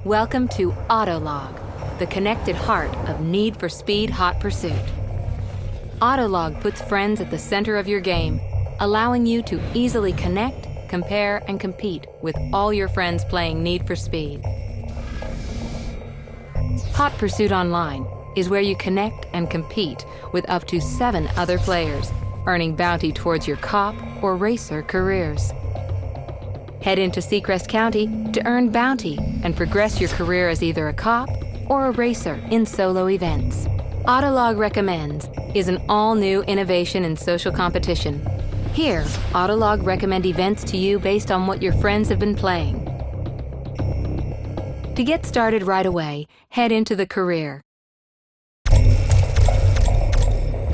Welcome to Autolog, the connected heart of Need for Speed Hot Pursuit. Autolog puts friends at the center of your game, allowing you to easily connect, compare, and compete with all your friends playing Need for Speed. Hot Pursuit Online is where you connect and compete with up to 7 other players, earning bounty towards your cop or racer careers. Head into Seacrest County to earn bounty and progress your career as either a cop or a racer in solo events. Autolog Recommends is an all-new innovation in social competition. Here, Autolog recommend events to you based on what your friends have been playing. To get started right away, head into the career.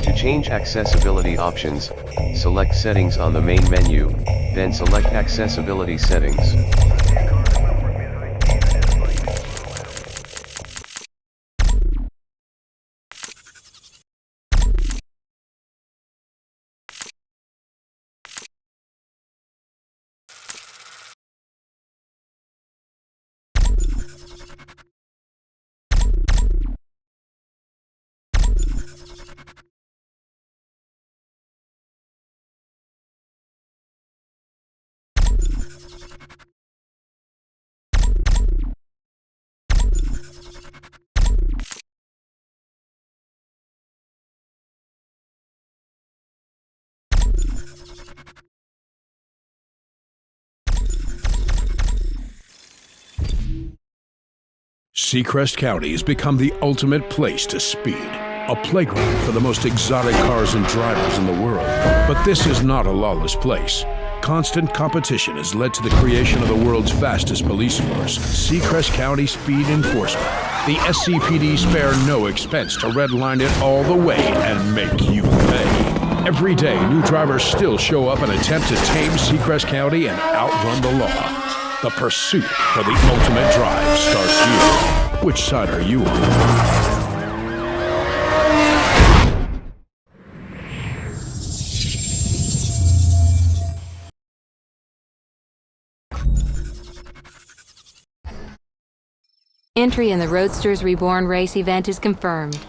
To change accessibility options, select Settings on the main menu, then select Accessibility Settings. Seacrest County has become the ultimate place to speed, a playground for the most exotic cars and drivers in the world. But this is not a lawless place. Constant competition has led to the creation of the world's fastest police force, Seacrest County Speed Enforcement. The SCPD spare no expense to redline it all the way and make you pay. Every day, new drivers still show up and attempt to tame Seacrest County and outrun the law. The pursuit for the ultimate drive starts here. Which side are you on? Entry in the Roadsters Reborn race event is confirmed.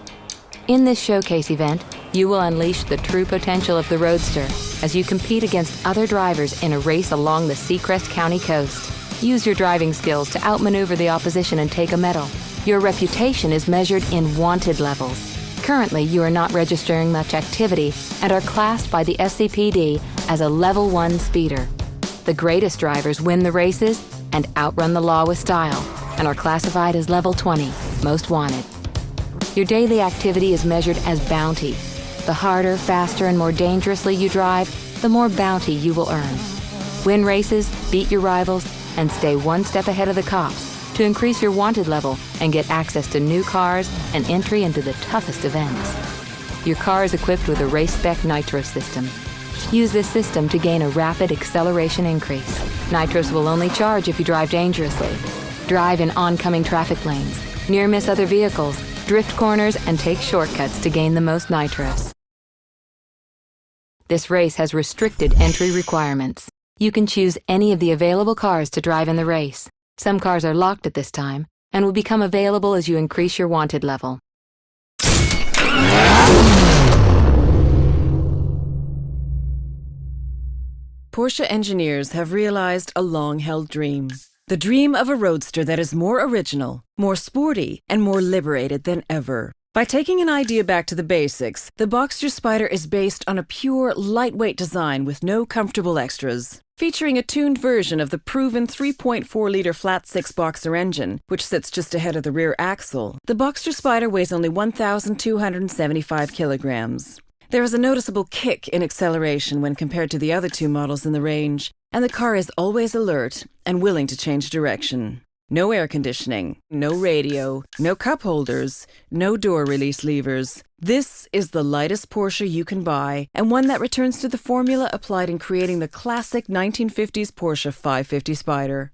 In this showcase event, you will unleash the true potential of the Roadster as you compete against other drivers in a race along the Seacrest County coast. Use your driving skills to outmaneuver the opposition and take a medal. Your reputation is measured in wanted levels. Currently, you are not registering much activity and are classed by the SCPD as a Level 1 speeder. The greatest drivers win the races and outrun the law with style and are classified as Level 20, most wanted. Your daily activity is measured as bounty. The harder, faster, and more dangerously you drive, the more bounty you will earn. Win races, beat your rivals, and stay one step ahead of the cops to increase your wanted level and get access to new cars and entry into the toughest events. Your car is equipped with a race-spec nitro system. Use this system to gain a rapid acceleration increase. Nitros will only charge if you drive dangerously. Drive in oncoming traffic lanes, near-miss other vehicles, drift corners, and take shortcuts to gain the most nitros. This race has restricted entry requirements. You can choose any of the available cars to drive in the race. Some cars are locked at this time and will become available as you increase your wanted level. Porsche engineers have realized a long-held dream. The dream of a roadster that is more original, more sporty, and more liberated than ever. By taking an idea back to the basics, the Boxster Spyder is based on a pure, lightweight design with no comfortable extras. Featuring a tuned version of the proven 3.4-liter flat-six Boxer engine, which sits just ahead of the rear axle, the Boxster Spyder weighs only 1,275 kilograms. There is a noticeable kick in acceleration when compared to the other 2 models in the range, and the car is always alert and willing to change direction. No air conditioning, no radio, no cup holders, no door release levers. This is the lightest Porsche you can buy, and one that returns to the formula applied in creating the classic 1950s Porsche 550 Spyder.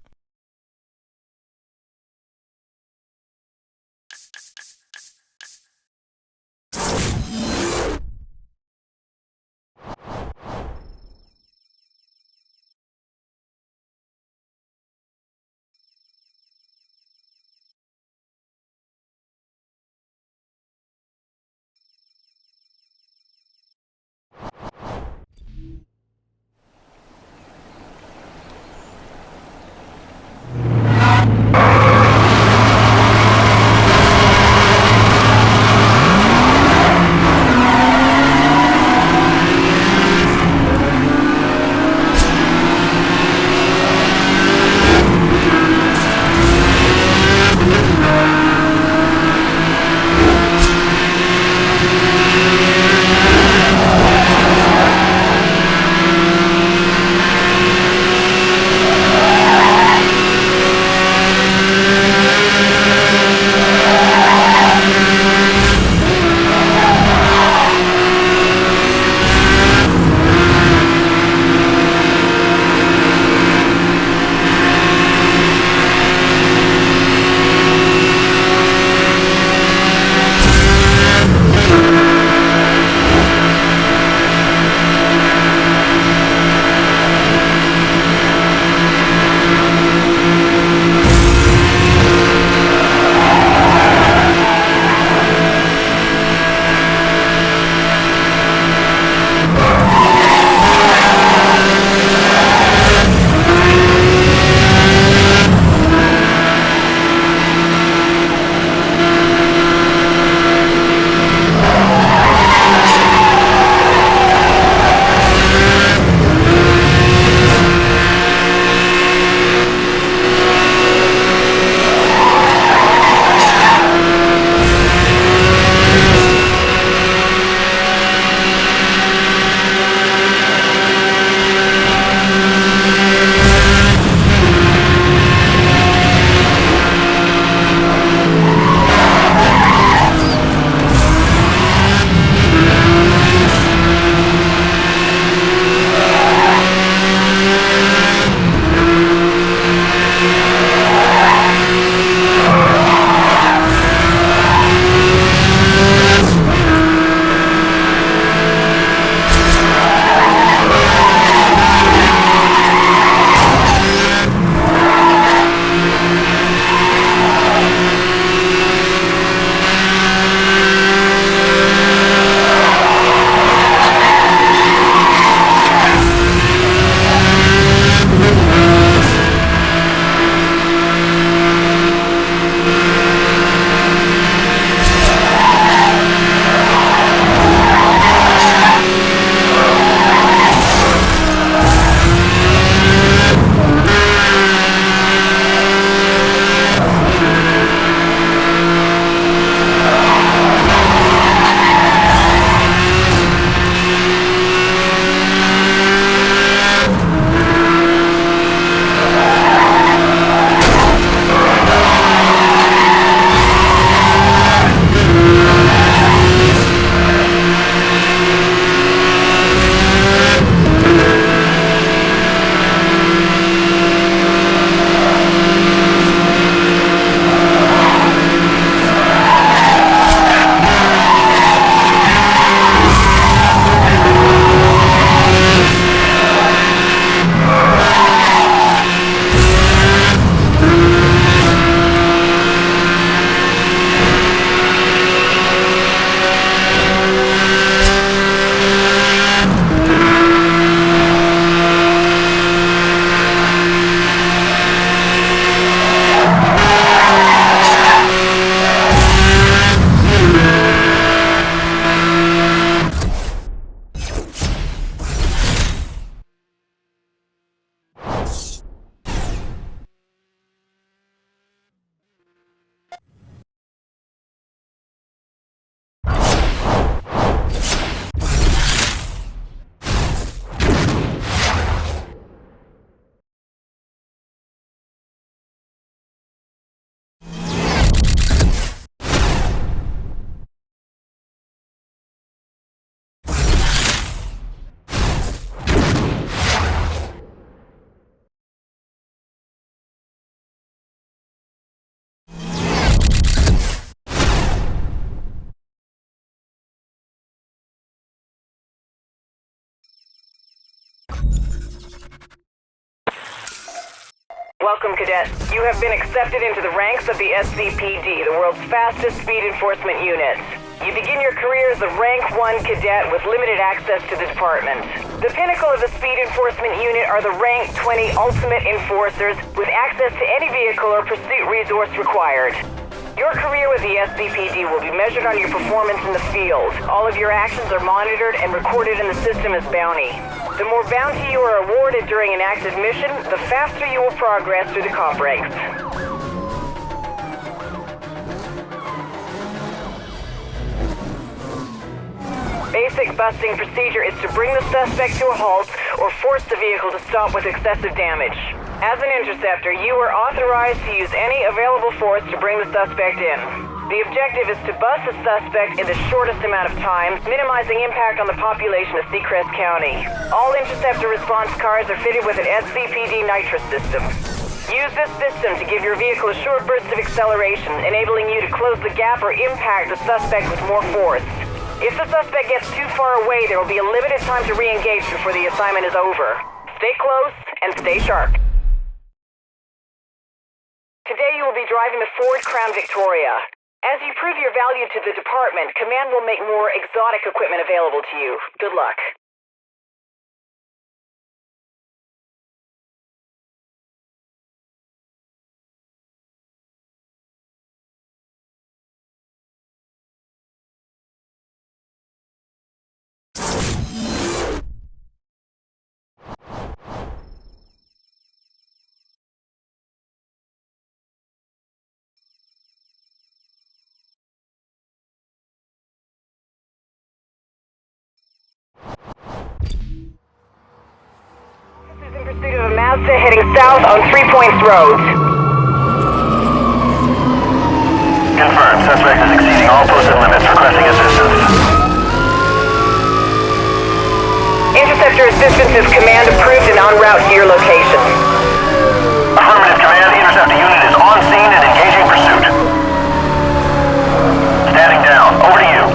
Welcome, Cadet. You have been accepted into the ranks of the SCPD, the world's fastest speed enforcement unit. You begin your career as a Rank 1 Cadet with limited access to the department. The pinnacle of the speed enforcement unit are the Rank 20 Ultimate Enforcers with access to any vehicle or pursuit resource required. Your career with the SCPD will be measured on your performance in the field. All of your actions are monitored and recorded in the system as bounty. The more bounty you are awarded during an active mission, the faster you will progress through the comp ranks. Basic busting procedure is to bring the suspect to a halt or force the vehicle to stop with excessive damage. As an interceptor, you are authorized to use any available force to bring the suspect in. The objective is to bust the suspect in the shortest amount of time, minimizing impact on the population of Seacrest County. All interceptor response cars are fitted with an SCPD nitrous system. Use this system to give your vehicle a short burst of acceleration, enabling you to close the gap or impact the suspect with more force. If the suspect gets too far away, there will be a limited time to re-engage before the assignment is over. Stay close and stay sharp. Today you will be driving the Ford Crown Victoria. As you prove your value to the department, Command will make more exotic equipment available to you. Good luck. In pursuit of a Mazda heading south on 3 Points Road. Confirmed. Suspect is exceeding all posted limits. Requesting assistance. Interceptor assistance is command approved and en route to your location. Affirmative, command. Interceptor unit is on scene and engaging pursuit. Standing down. Over to you.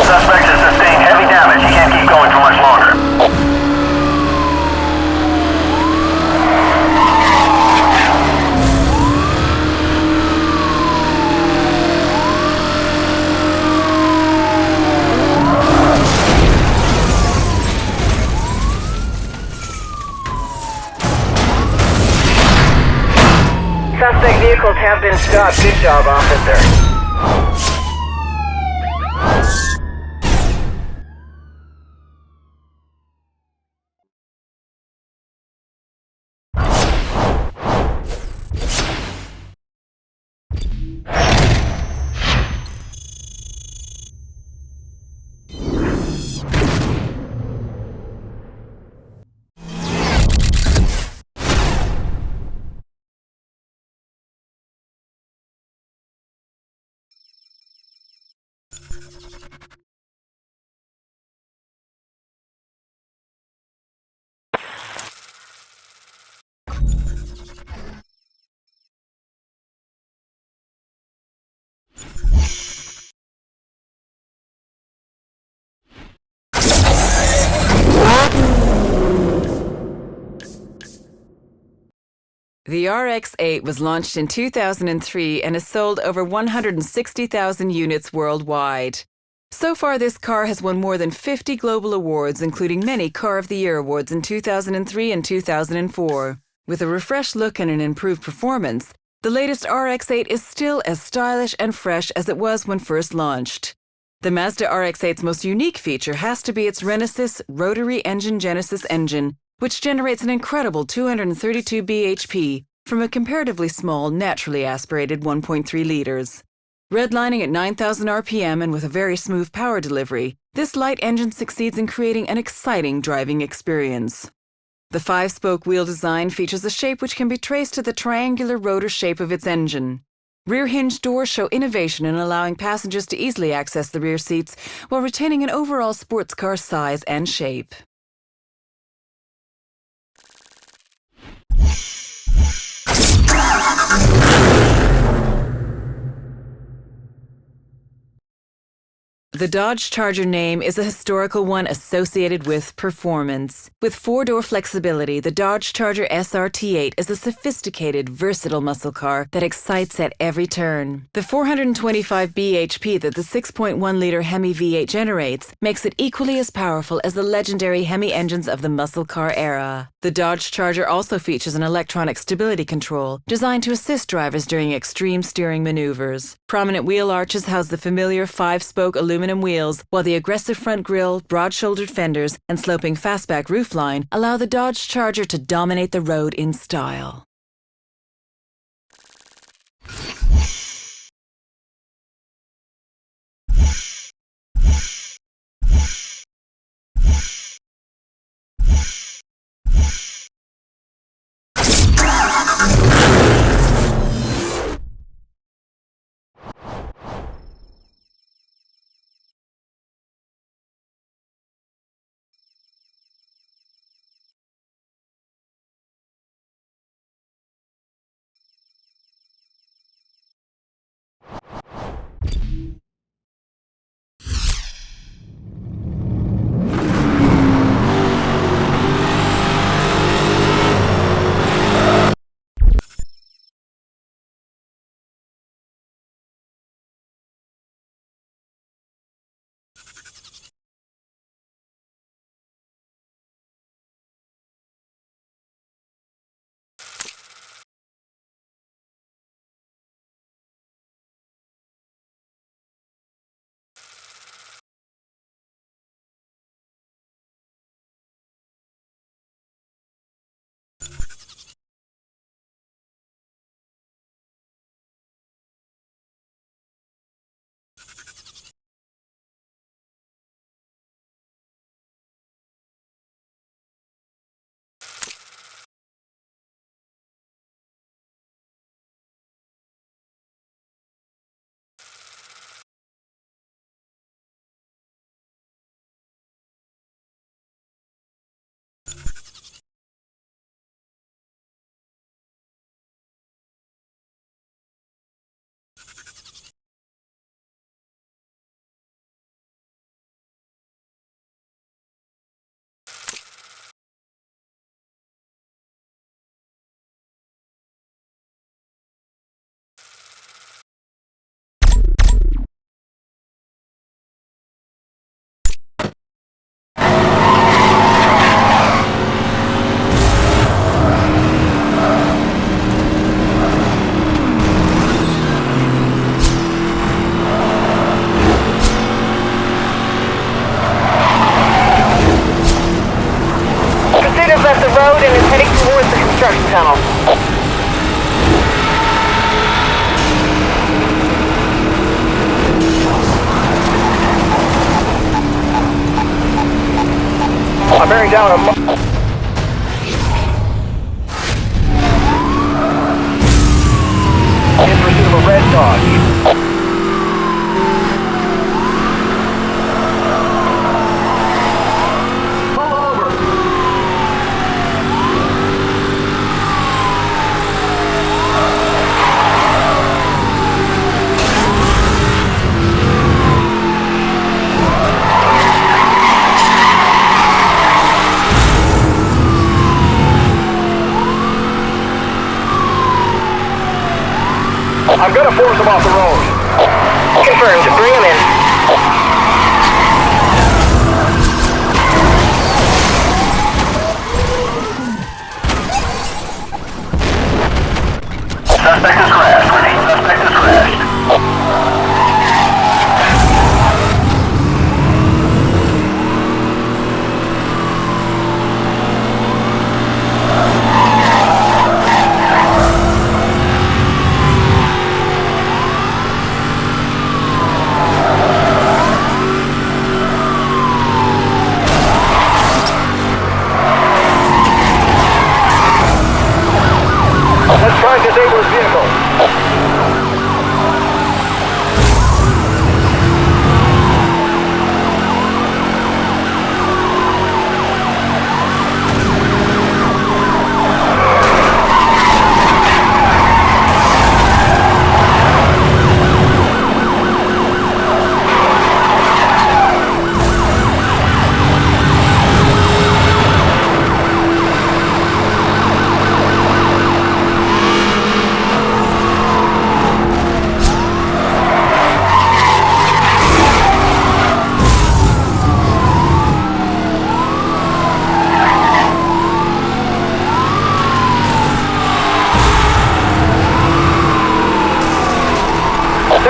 Suspect has sustained heavy damage. He can't keep going for much longer. Suspect vehicles have been stopped. Good job, officer. The RX-8 was launched in 2003 and has sold over 160,000 units worldwide. So far, this car has won more than 50 global awards, including many Car of the Year awards in 2003 and 2004. With a refreshed look and an improved performance, the latest RX-8 is still as stylish and fresh as it was when first launched. The Mazda RX-8's most unique feature has to be its Renesys rotary engine Genesis engine, which generates an incredible 232 bhp from a comparatively small, naturally aspirated 1.3 liters. Redlining at 9,000 RPM and with a very smooth power delivery, this light engine succeeds in creating an exciting driving experience. The 5-spoke wheel design features a shape which can be traced to the triangular rotor shape of its engine. Rear hinge doors show innovation in allowing passengers to easily access the rear seats while retaining an overall sports car size and shape. The Dodge Charger name is a historical one associated with performance. With four-door flexibility, the Dodge Charger SRT8 is a sophisticated, versatile muscle car that excites at every turn. The 425 bhp that the 6.1-liter Hemi V8 generates makes it equally as powerful as the legendary Hemi engines of the muscle car era. The Dodge Charger also features an electronic stability control designed to assist drivers during extreme steering maneuvers. Prominent wheel arches house the familiar 5-spoke aluminum wheels, while the aggressive front grille, broad-shouldered fenders, and sloping fastback roofline allow the Dodge Charger to dominate the road in style. construction tunnel. I'm bearing down a... In pursuit of a red dog. I'm gonna force him off the road. Confirmed. Bring him in. Suspect has crashed. Ready? Suspect has crashed. Let's try and disable his vehicle.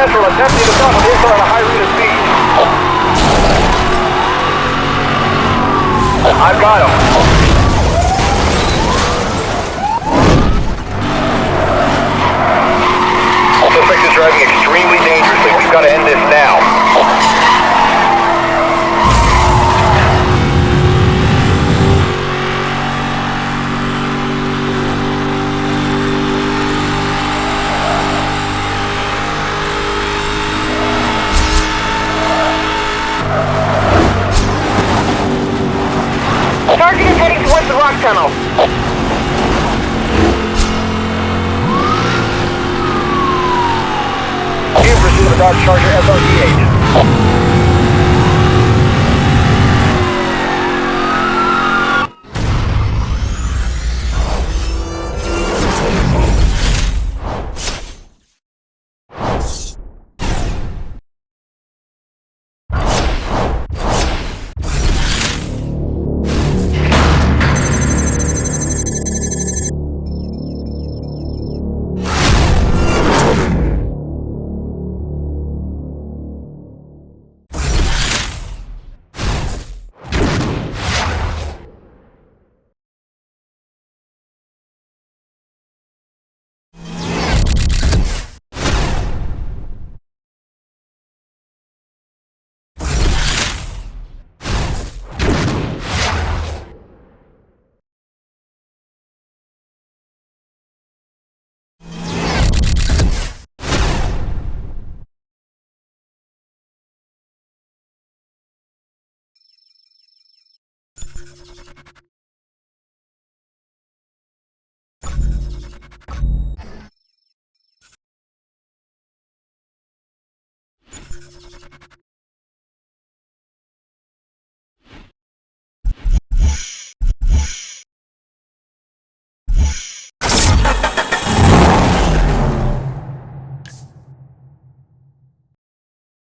Central attempting to stop a vehicle at a high rate of speed. I've got him. Suspect is driving extremely dangerously. We've got to end this now. Target is heading towards the rock tunnel. In pursuit of a Dodge Charger SRT-8.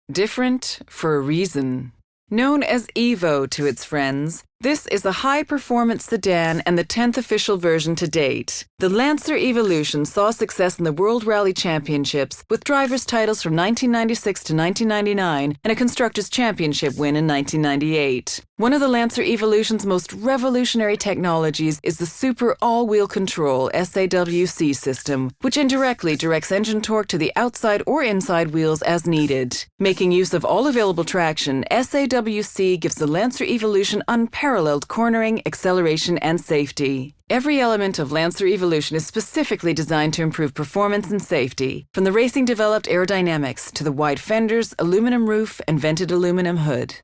Different for a reason. Known as Evo to its friends, this is a high-performance sedan and the 10th official version to date. The Lancer Evolution saw success in the World Rally Championships with drivers' titles from 1996 to 1999 and a Constructors' Championship win in 1998. One of the Lancer Evolution's most revolutionary technologies is the Super All-Wheel Control SAWC system, which indirectly directs engine torque to the outside or inside wheels as needed. Making use of all available traction, SAWC gives the Lancer Evolution unparalleled cornering, acceleration, and safety. Every element of Lancer Evolution is specifically designed to improve performance and safety, from the racing-developed aerodynamics to the wide fenders, aluminum roof, and vented aluminum hood.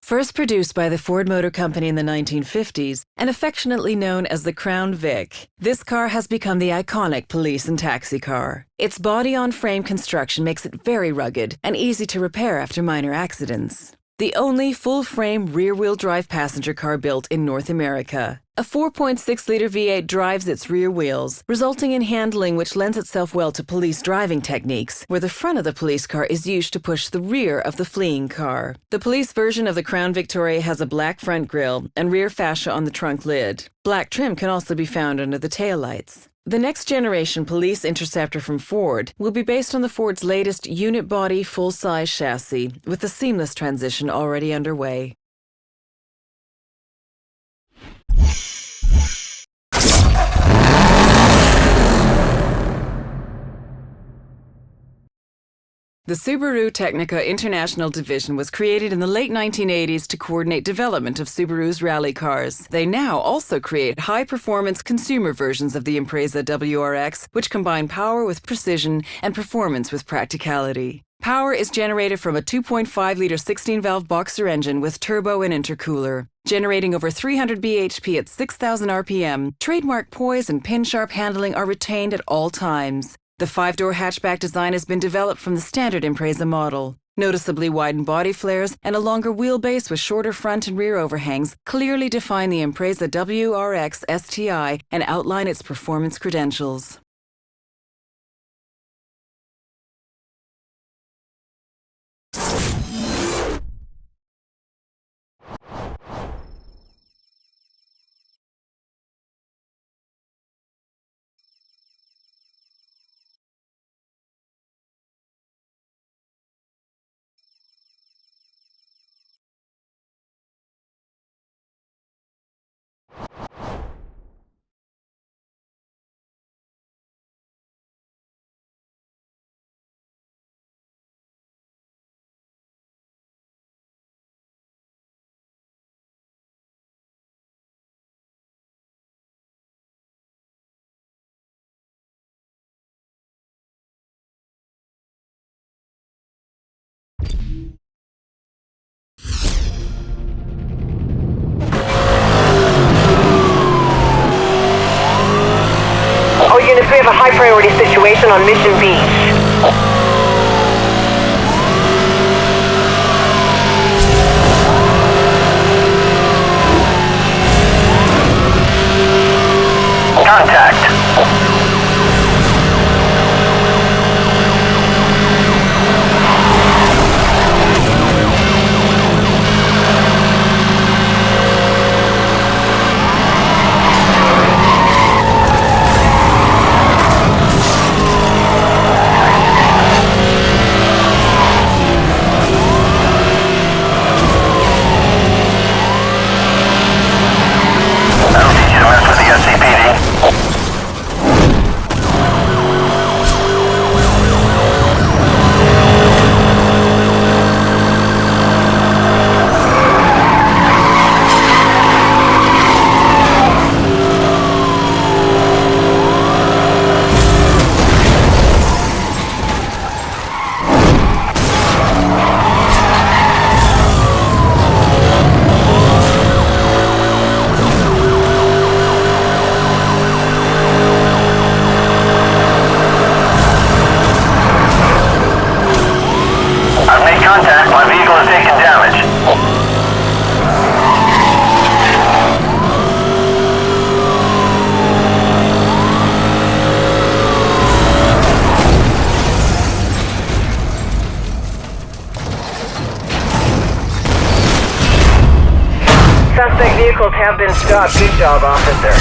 First produced by the Ford Motor Company in the 1950s and affectionately known as the Crown Vic, this car has become the iconic police and taxi car. Its body-on-frame construction makes it very rugged and easy to repair after minor accidents. The only full-frame rear-wheel drive passenger car built in North America. A 4.6-liter V8 drives its rear wheels, resulting in handling which lends itself well to police driving techniques, where the front of the police car is used to push the rear of the fleeing car. The police version of the Crown Victoria has a black front grille and rear fascia on the trunk lid. Black trim can also be found under the taillights. The next generation police Interceptor from Ford will be based on the Ford's latest unit body full-size chassis, with the seamless transition already underway. The Subaru Technica International Division was created in the late 1980s to coordinate development of Subaru's rally cars. They now also create high-performance consumer versions of the Impreza WRX, which combine power with precision and performance with practicality. Power is generated from a 2.5-liter 16-valve boxer engine with turbo and intercooler. Generating over 300 bhp at 6,000 RPM, trademark poise and pin-sharp handling are retained at all times. The 5-door hatchback design has been developed from the standard Impreza model. Noticeably widened body flares and a longer wheelbase with shorter front and rear overhangs clearly define the Impreza WRX STI and outline its performance credentials. All units, we have a high priority situation on Mission Beach. Contact. I don't need you to mess with the SCPD. I've made contact. My vehicle has taken damage. Suspect vehicles have been stopped. Good job, officer.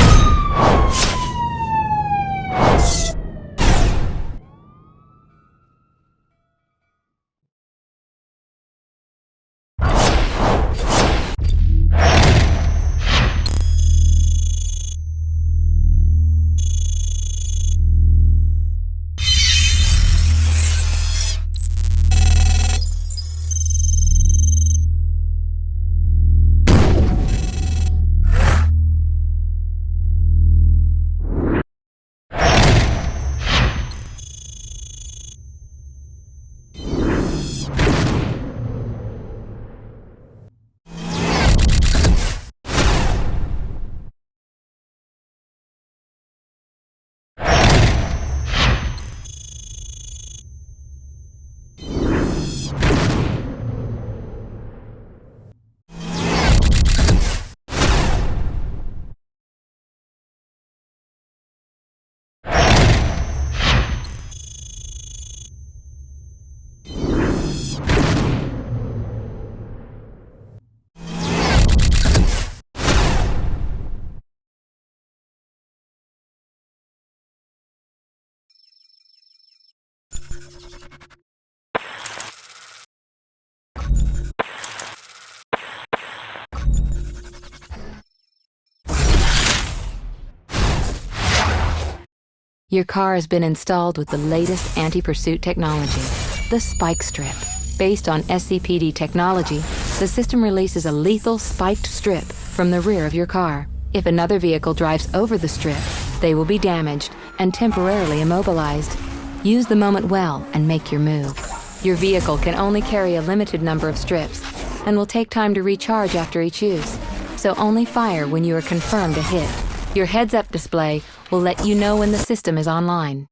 Your car has been installed with the latest anti-pursuit technology, the Spike Strip. Based on SCPD technology, the system releases a lethal spiked strip from the rear of your car. If another vehicle drives over the strip, they will be damaged and temporarily immobilized. Use the moment well and make your move. Your vehicle can only carry a limited number of strips and will take time to recharge after each use, so only fire when you are confirmed a hit. Your heads-up display will let you know when the system is online.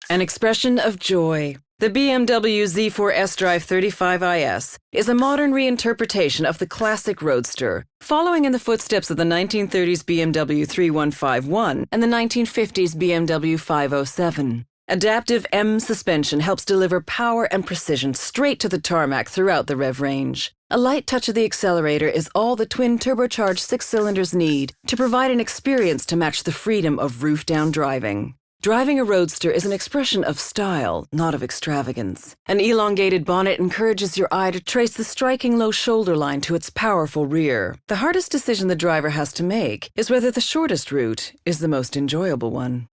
An expression of joy. The BMW Z4 S-Drive 35IS is a modern reinterpretation of the classic Roadster, following in the footsteps of the 1930s BMW 3151 and the 1950s BMW 507. Adaptive M suspension helps deliver power and precision straight to the tarmac throughout the rev range. A light touch of the accelerator is all the twin turbocharged 6 cylinders need to provide an experience to match the freedom of roof-down driving. Driving a Roadster is an expression of style, not of extravagance. An elongated bonnet encourages your eye to trace the striking low shoulder line to its powerful rear. The hardest decision the driver has to make is whether the shortest route is the most enjoyable one.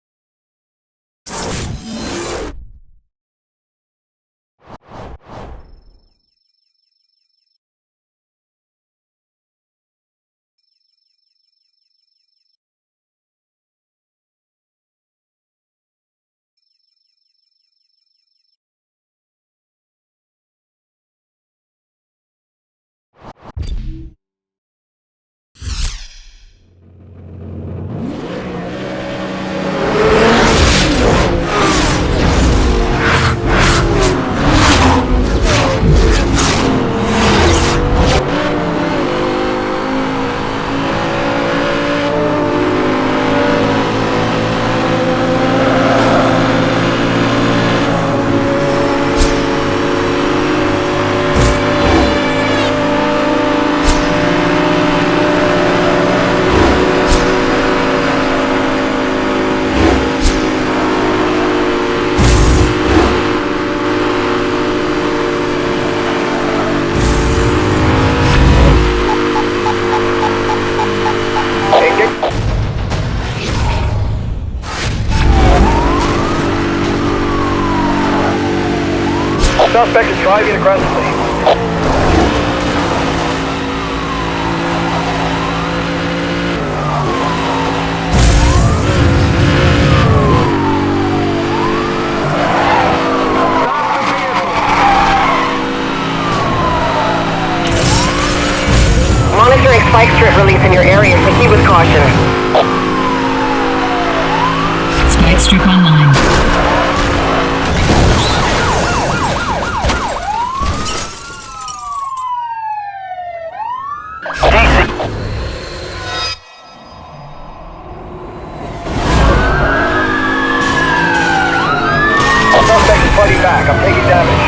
Suspect is driving aggressively. Monitoring spike strip release in your area, proceed with caution. Spike Strip online. Suspect is fighting back. I'm taking damage.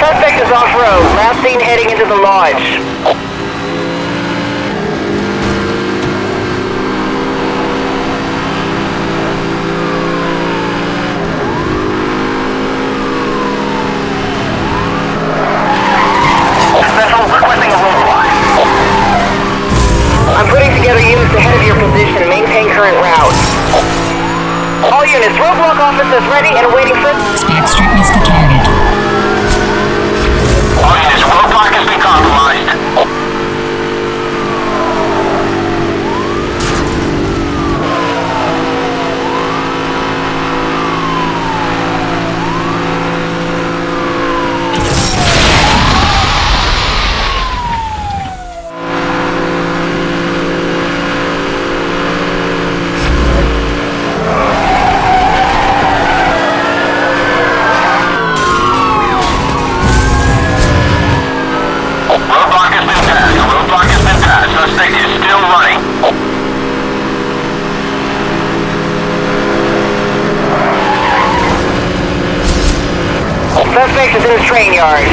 Suspect is off-road. Last seen heading into the lodge. I'm putting together units ahead of your position. Maintain current route. All units, roadblock officers ready and awaiting for... Spike Strip missed the target. All units, roadblock has been compromised. Suspect is in the train yard.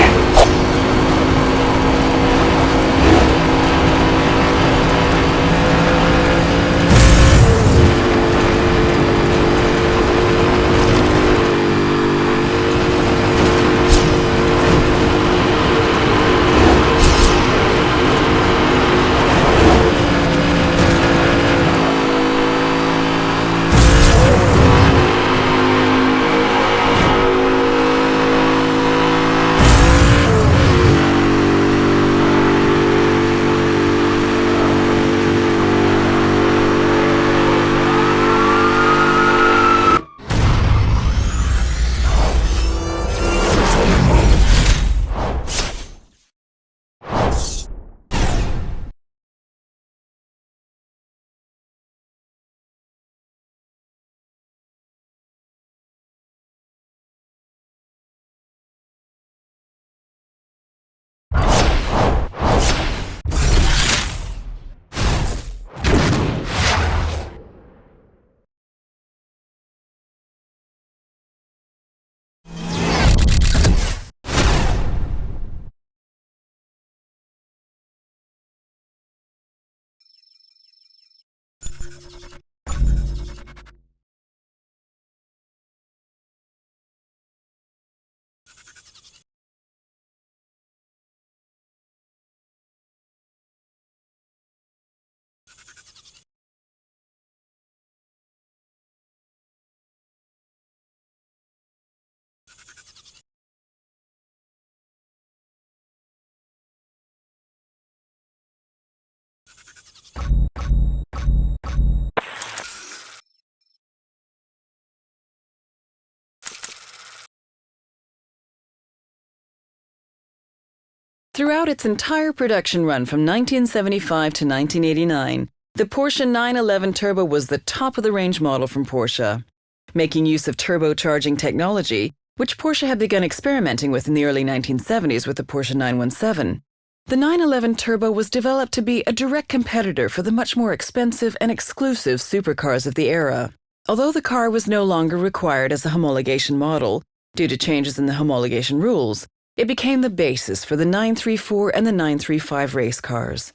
Throughout its entire production run from 1975 to 1989, the Porsche 911 Turbo was the top-of-the-range model from Porsche. Making use of turbocharging technology, which Porsche had begun experimenting with in the early 1970s with the Porsche 917, the 911 Turbo was developed to be a direct competitor for the much more expensive and exclusive supercars of the era. Although the car was no longer required as a homologation model, due to changes in the homologation rules, it became the basis for the 934 and the 935 race cars.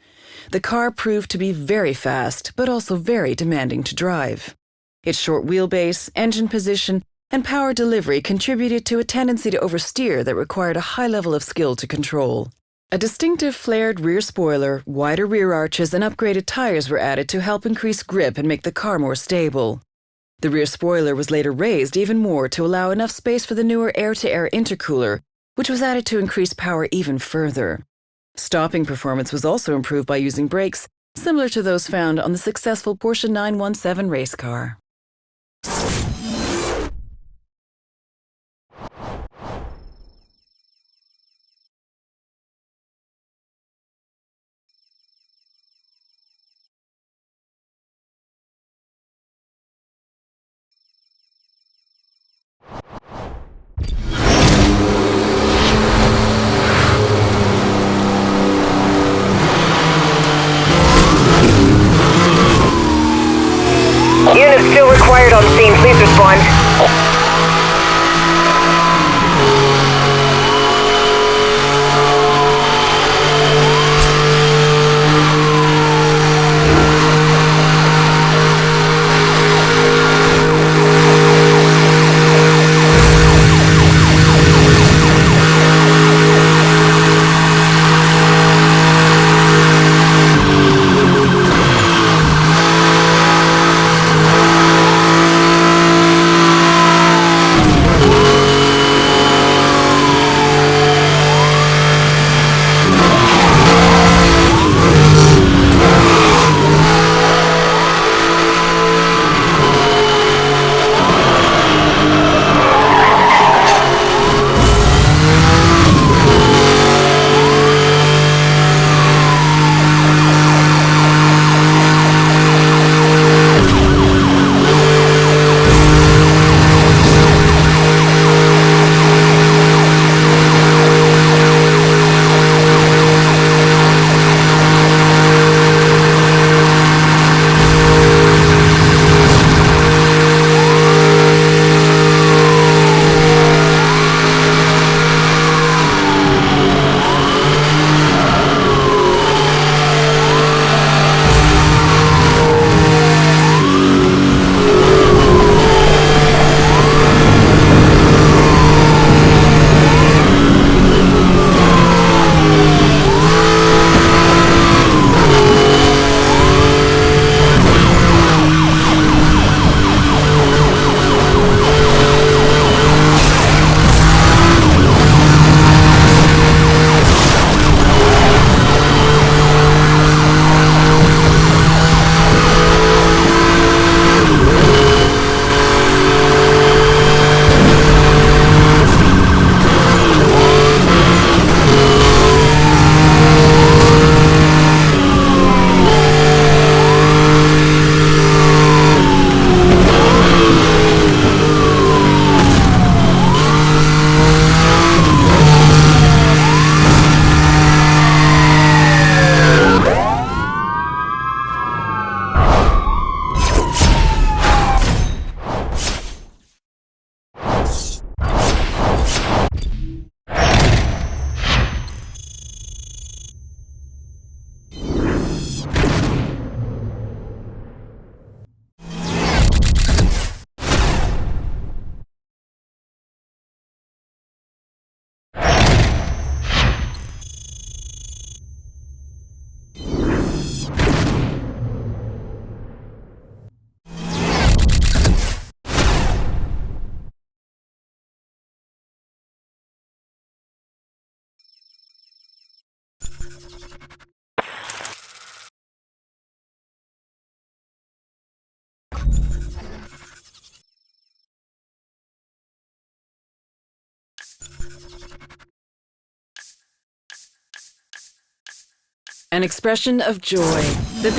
The car proved to be very fast, but also very demanding to drive. Its short wheelbase, engine position, and power delivery contributed to a tendency to oversteer that required a high level of skill to control. A distinctive flared rear spoiler, wider rear arches, and upgraded tires were added to help increase grip and make the car more stable. The rear spoiler was later raised even more to allow enough space for the newer air-to-air intercooler, which was added to increase power even further. Stopping performance was also improved by using brakes similar to those found on the successful Porsche 917 race car. Units 2 An expression of joy. The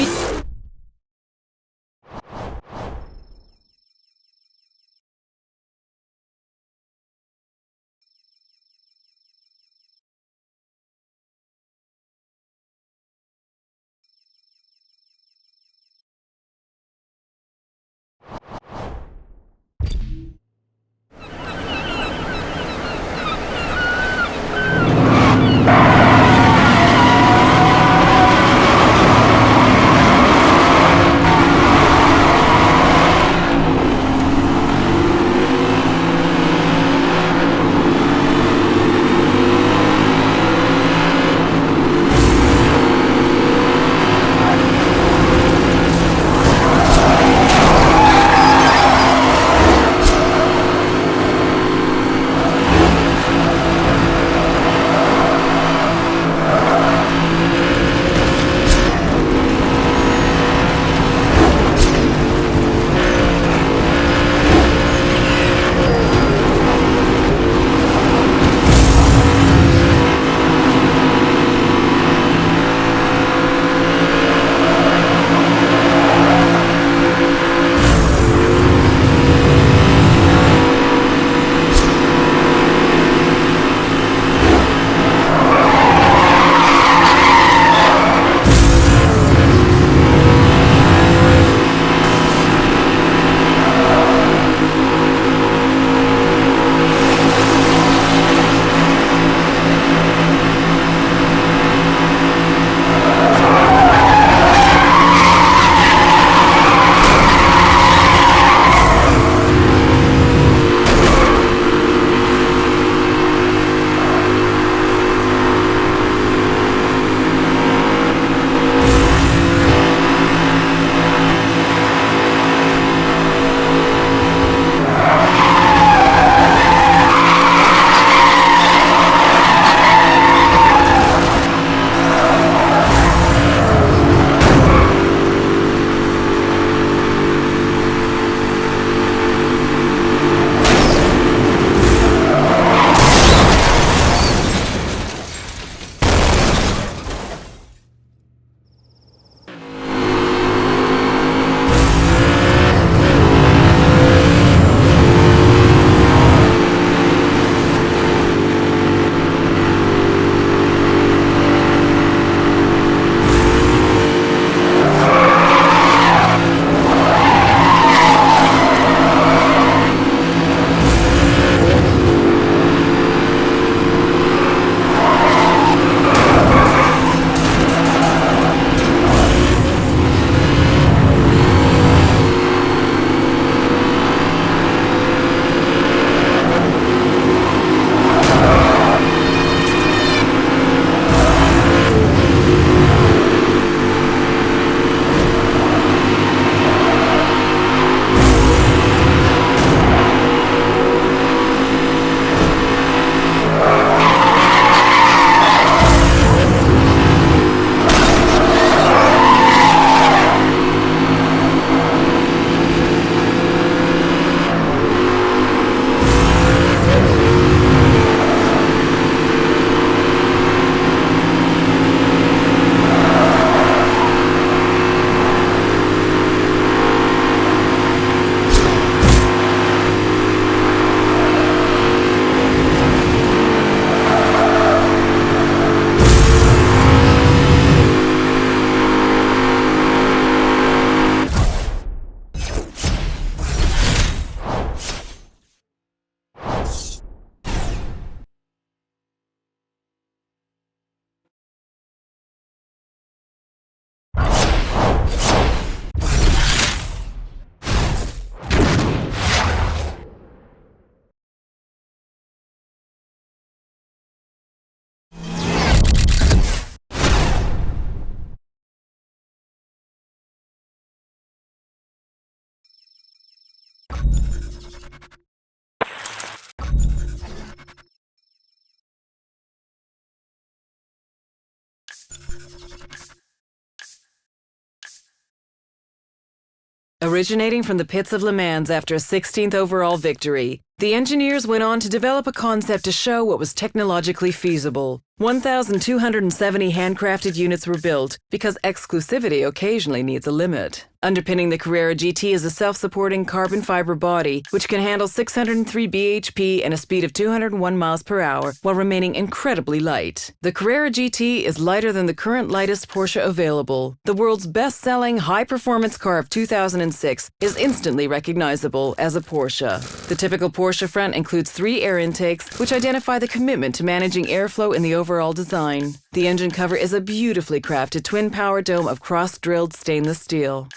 Originating from the pits of Le Mans after a 16th overall victory, The engineers went on to develop a concept to show what was technologically feasible. 1,270 handcrafted units were built because exclusivity occasionally needs a limit. Underpinning the Carrera GT is a self-supporting carbon fiber body, which can handle 603 bhp and a speed of 201 miles per hour while remaining incredibly light. The Carrera GT is lighter than the current lightest Porsche available. The world's best-selling high-performance car of 2006 is instantly recognizable as a Porsche. The typical Porsche front includes 3 air intakes, which identify the commitment to managing airflow in the overall design. The engine cover is a beautifully crafted twin-power dome of cross-drilled stainless steel.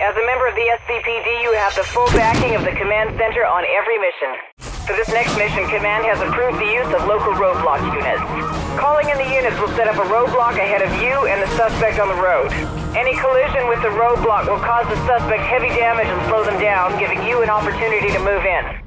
As a member of the SCPD, you have the full backing of the command center on every mission. For this next mission, command has approved the use of local roadblock units. Calling in the units will set up a roadblock ahead of you and the suspect on the road. Any collision with the roadblock will cause the suspect heavy damage and slow them down, giving you an opportunity to move in.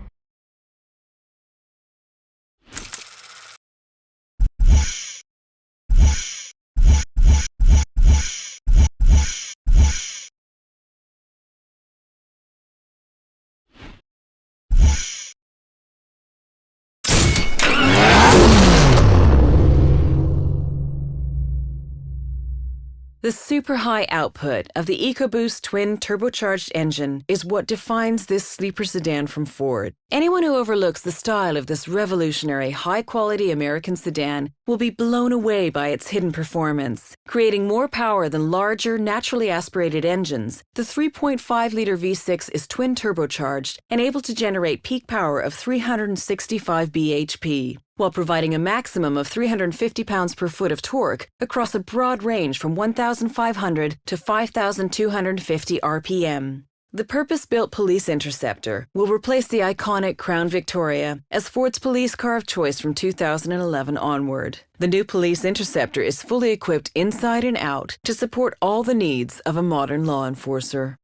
The super high output of the EcoBoost twin turbocharged engine is what defines this sleeper sedan from Ford. Anyone who overlooks the style of this revolutionary, high-quality American sedan will be blown away by its hidden performance. Creating more power than larger, naturally aspirated engines, the 3.5-liter V6 is twin turbocharged and able to generate peak power of 365 bhp, while providing a maximum of 350 pounds per foot of torque across a broad range from 1,500 to 5,250 RPM. The purpose-built Police Interceptor will replace the iconic Crown Victoria as Ford's police car of choice from 2011 onward. The new Police Interceptor is fully equipped inside and out to support all the needs of a modern law enforcer.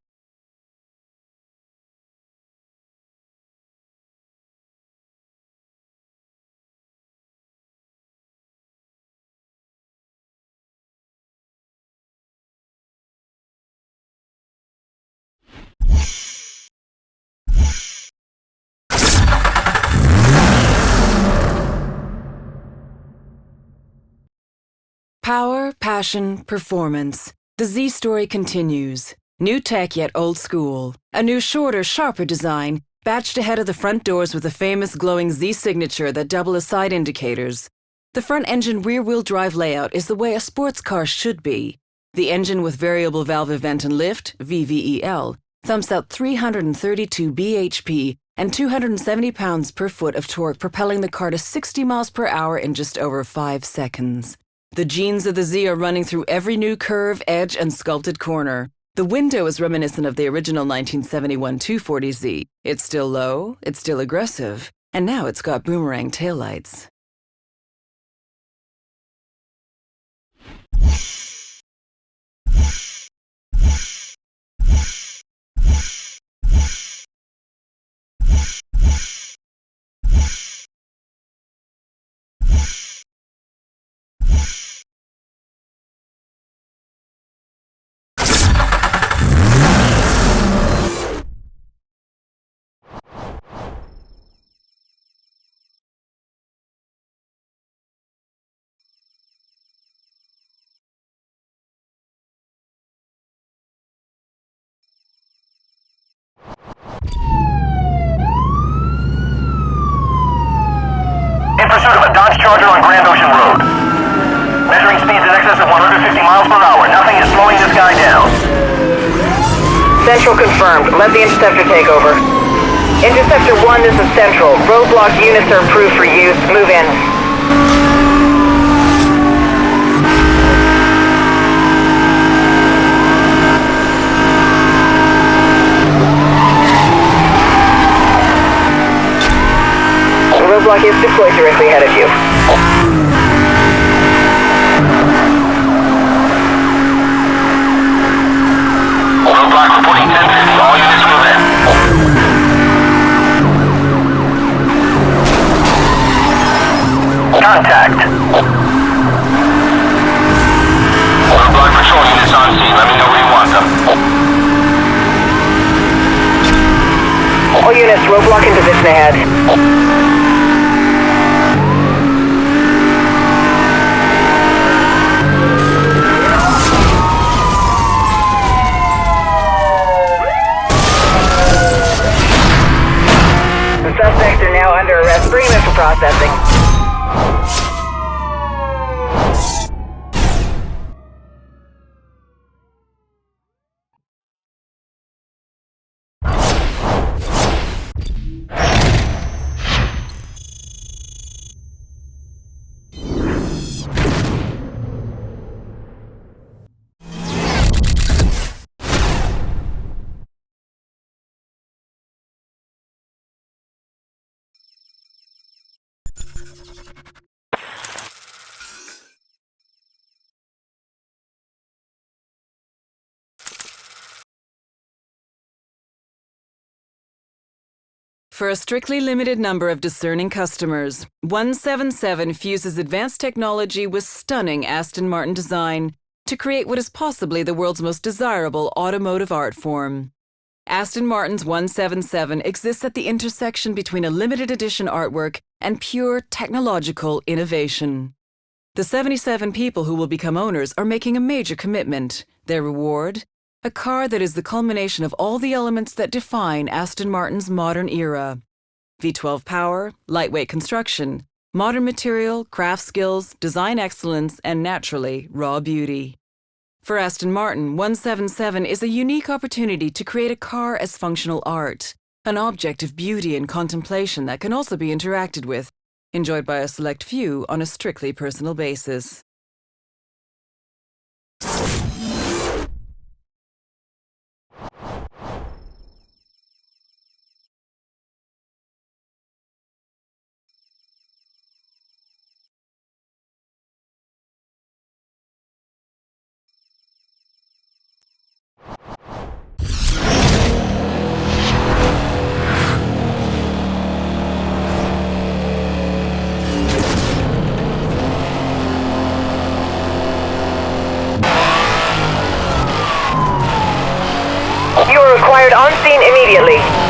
Power, passion, performance. The Z story continues. New tech yet old school. A new shorter, sharper design, badged ahead of the front doors with the famous glowing Z signature that double as side indicators. The front-engine rear-wheel drive layout is the way a sports car should be. The engine with variable valve event and lift, VVEL, thumps out 332 bhp and 270 pounds per foot of torque, propelling the car to 60 miles per hour in just over 5 seconds. The genes of the Z are running through every new curve, edge, and sculpted corner. The window is reminiscent of the original 1971 240Z. It's still low, it's still aggressive, and now it's got boomerang taillights. In pursuit of a Dodge Charger on Grand Ocean Road. Measuring speeds in excess of 150 miles per hour. Nothing is slowing this guy down. Central confirmed. Let the Interceptor take over. Interceptor 1, this is Central. Roadblock units are approved for use. Move in. Roadblock is deployed directly ahead of you. Roadblock reporting 1050. All units move in. Contact. Roadblock patrol units on scene. Let me know where you want them. All units, roadblock in position ahead. Suspects are now under arrest. Bring them in for processing. For a strictly limited number of discerning customers, 177 fuses advanced technology with stunning Aston Martin design to create what is possibly the world's most desirable automotive art form. Aston Martin's 177 exists at the intersection between a limited edition artwork and pure technological innovation. The 77 people who will become owners are making a major commitment. Their reward? A car that is the culmination of all the elements that define Aston Martin's modern era. V12 power, lightweight construction, modern material, craft skills, design excellence, and naturally, raw beauty. For Aston Martin, 177 is a unique opportunity to create a car as functional art, an object of beauty and contemplation that can also be interacted with, enjoyed by a select few on a strictly personal basis. You are required on scene immediately.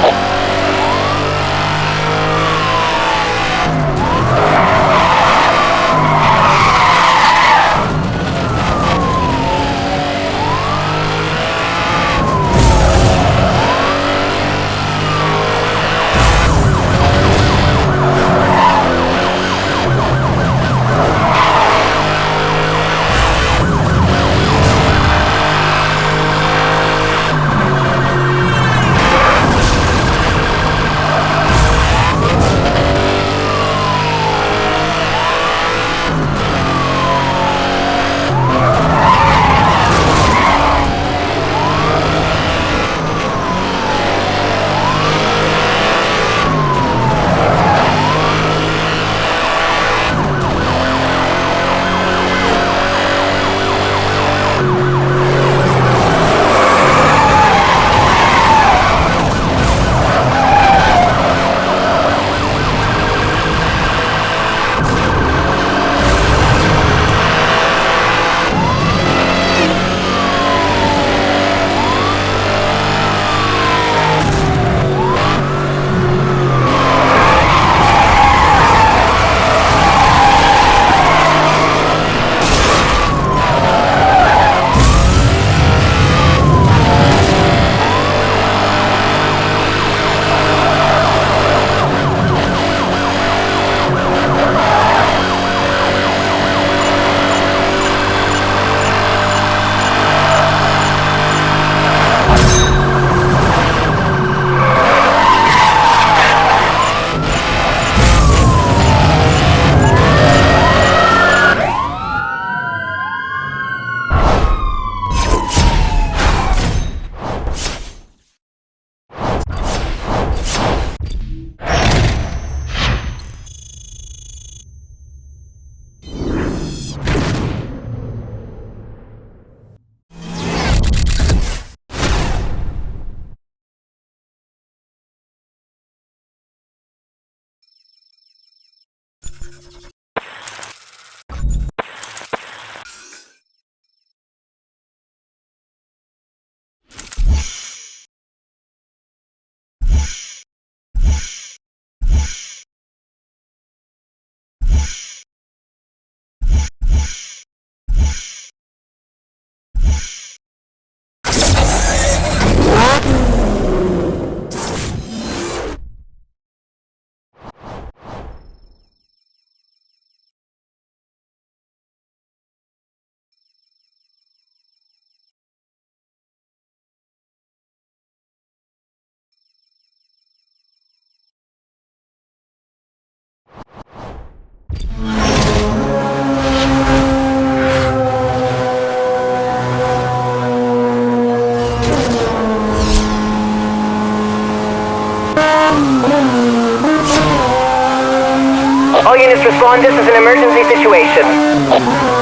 All units respond. This is an emergency situation.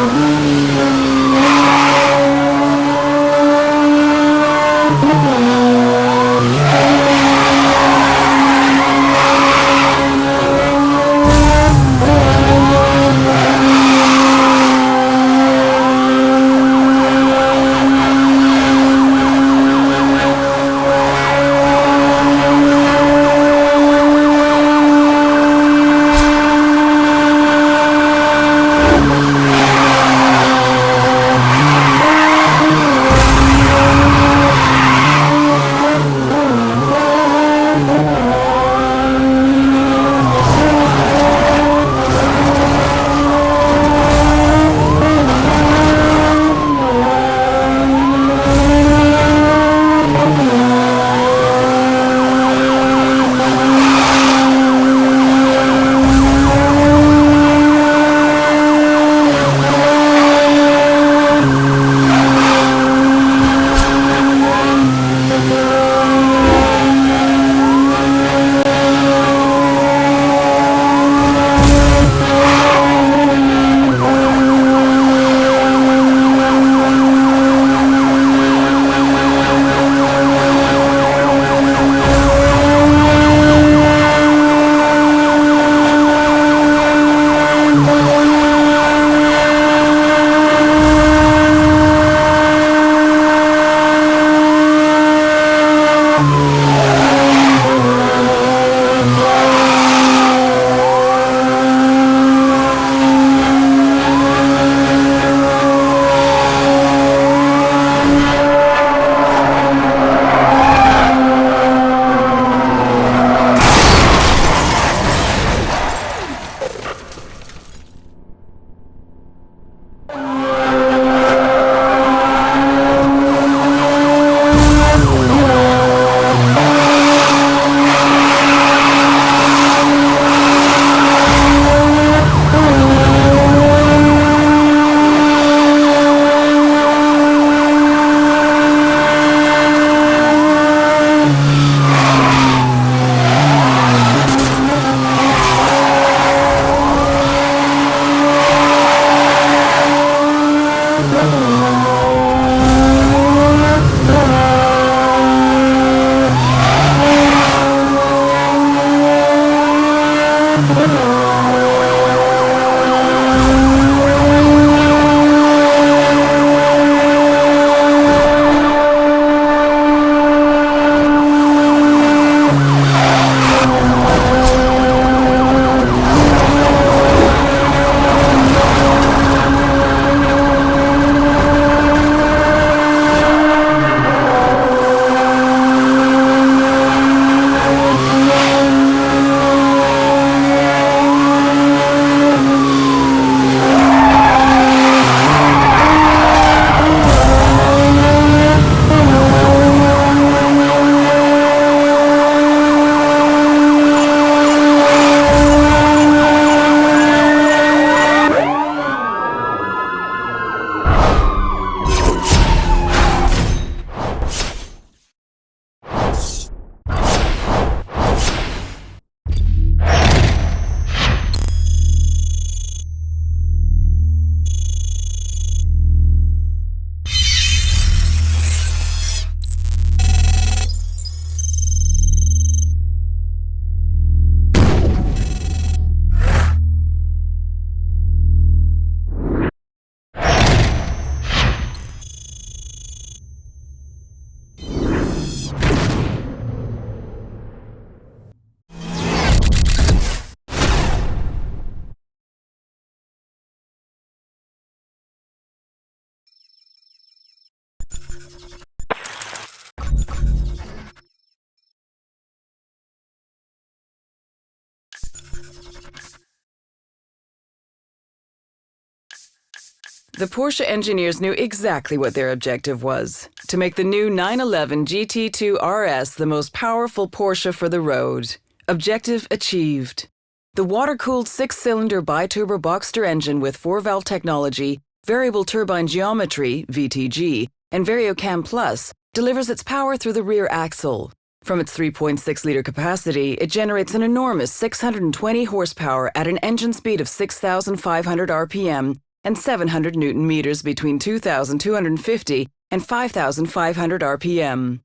The Porsche engineers knew exactly what their objective was: to make the new 911 GT2 RS the most powerful Porsche for the road. Objective achieved. The water-cooled six-cylinder bi-turbo Boxster engine with four-valve technology, variable turbine geometry (VTG), and VarioCam Plus delivers its power through the rear axle. From its 3.6-liter capacity, it generates an enormous 620 horsepower at an engine speed of 6,500 RPM and 700 Newton-meters between 2,250 and 5,500 RPM.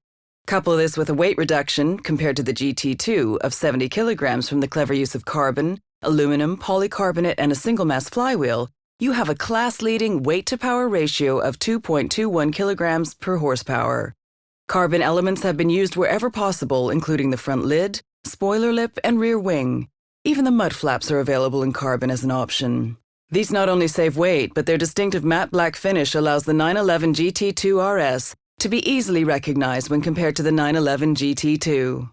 Couple this with a weight reduction, compared to the GT2, of 70 kilograms from the clever use of carbon, aluminum, polycarbonate, and a single-mass flywheel, you have a class-leading weight-to-power ratio of 2.21 kilograms per horsepower. Carbon elements have been used wherever possible, including the front lid, spoiler lip, and rear wing. Even the mud flaps are available in carbon as an option. These not only save weight, but their distinctive matte black finish allows the 911 GT2 RS to be easily recognized when compared to the 911 GT2.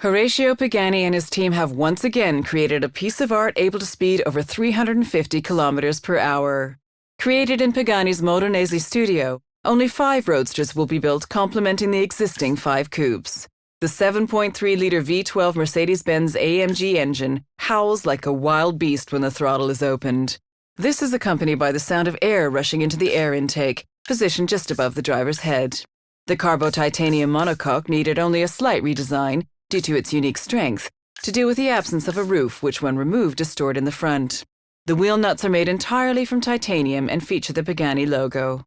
Horatio Pagani and his team have once again created a piece of art able to speed over 350 kilometers per hour. Created in Pagani's Modenese studio, only 5 Roadsters will be built complementing the existing 5 coupes. The 7.3-liter V12 Mercedes-Benz AMG engine howls like a wild beast when the throttle is opened. This is accompanied by the sound of air rushing into the air intake, positioned just above the driver's head. The Carbo titanium monocoque needed only a slight redesign, due to its unique strength, to deal with the absence of a roof which when removed is stored in the front. The wheel nuts are made entirely from titanium and feature the Pagani logo.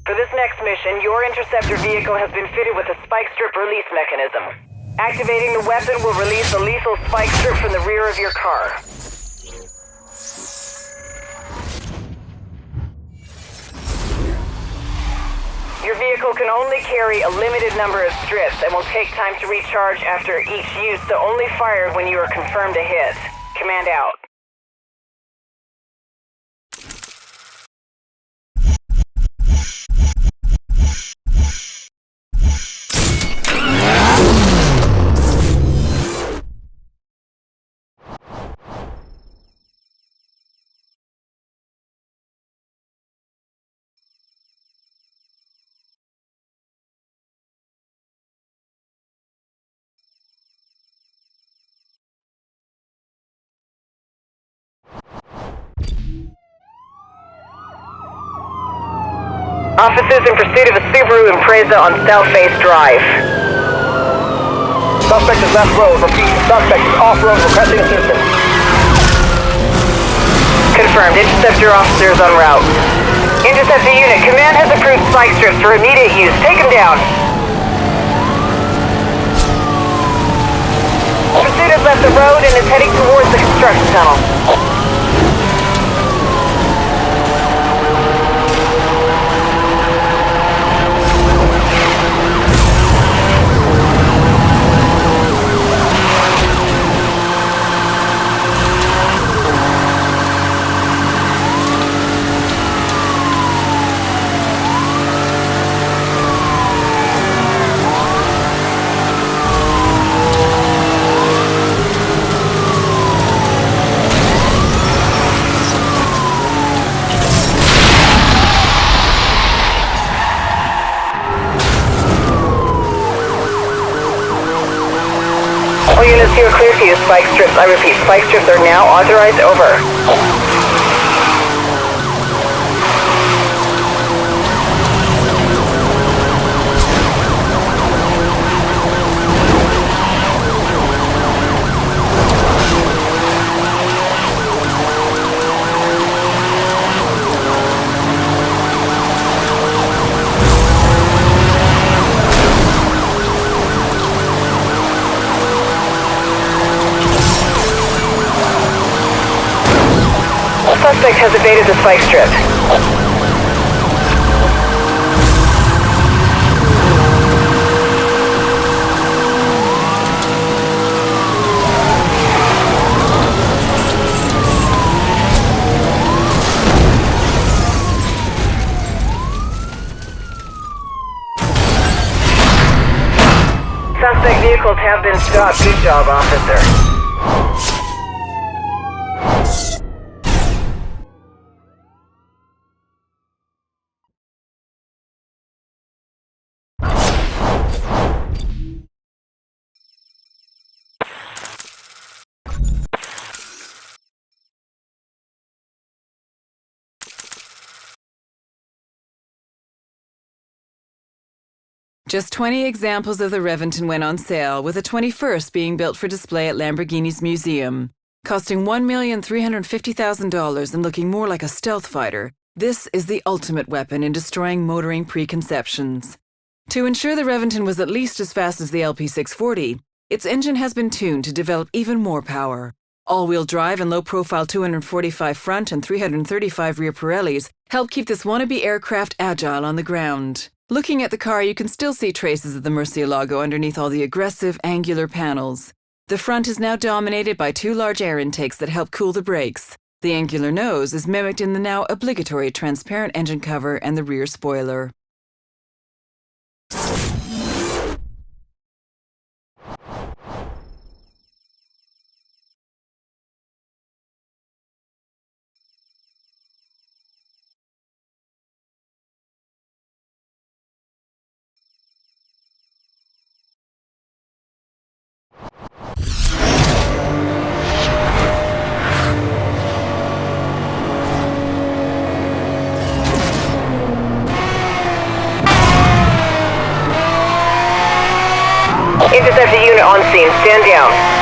For this next mission, your interceptor vehicle has been fitted with a spike strip release mechanism. Activating the weapon will release a lethal spike strip from the rear of your car. Your vehicle can only carry a limited number of strips and will take time to recharge after each use, so only fire when you are confirmed a hit. Command out. Officers in pursuit of a Subaru Impreza on South-Face Drive. Suspect is left road. Repeat. Suspect is off-road requesting assistance. Confirmed. Interceptor officers en route. Interceptor unit, command has approved spike strips for immediate use. Take them down. Pursuit has left the road and is heading towards the construction tunnel. units, you are clear to use spike strips. I repeat, spike strips are now authorized. Over. Suspect has evaded the spike strip. Suspect vehicles have been stopped. Good job, officer. Just 20 examples of the Reventon went on sale, with the 21st being built for display at Lamborghini's museum. Costing $1,350,000 and looking more like a stealth fighter, this is the ultimate weapon in destroying motoring preconceptions. To ensure the Reventon was at least as fast as the LP640, its engine has been tuned to develop even more power. All-wheel drive and low-profile 245 front and 335 rear Pirellis help keep this wannabe aircraft agile on the ground. Looking at the car, you can still see traces of the Murcielago underneath all the aggressive, angular panels. The front is now dominated by two large air intakes that help cool the brakes. The angular nose is mimicked in the now obligatory transparent engine cover and the rear spoiler. Interceptor unit on scene. Stand down.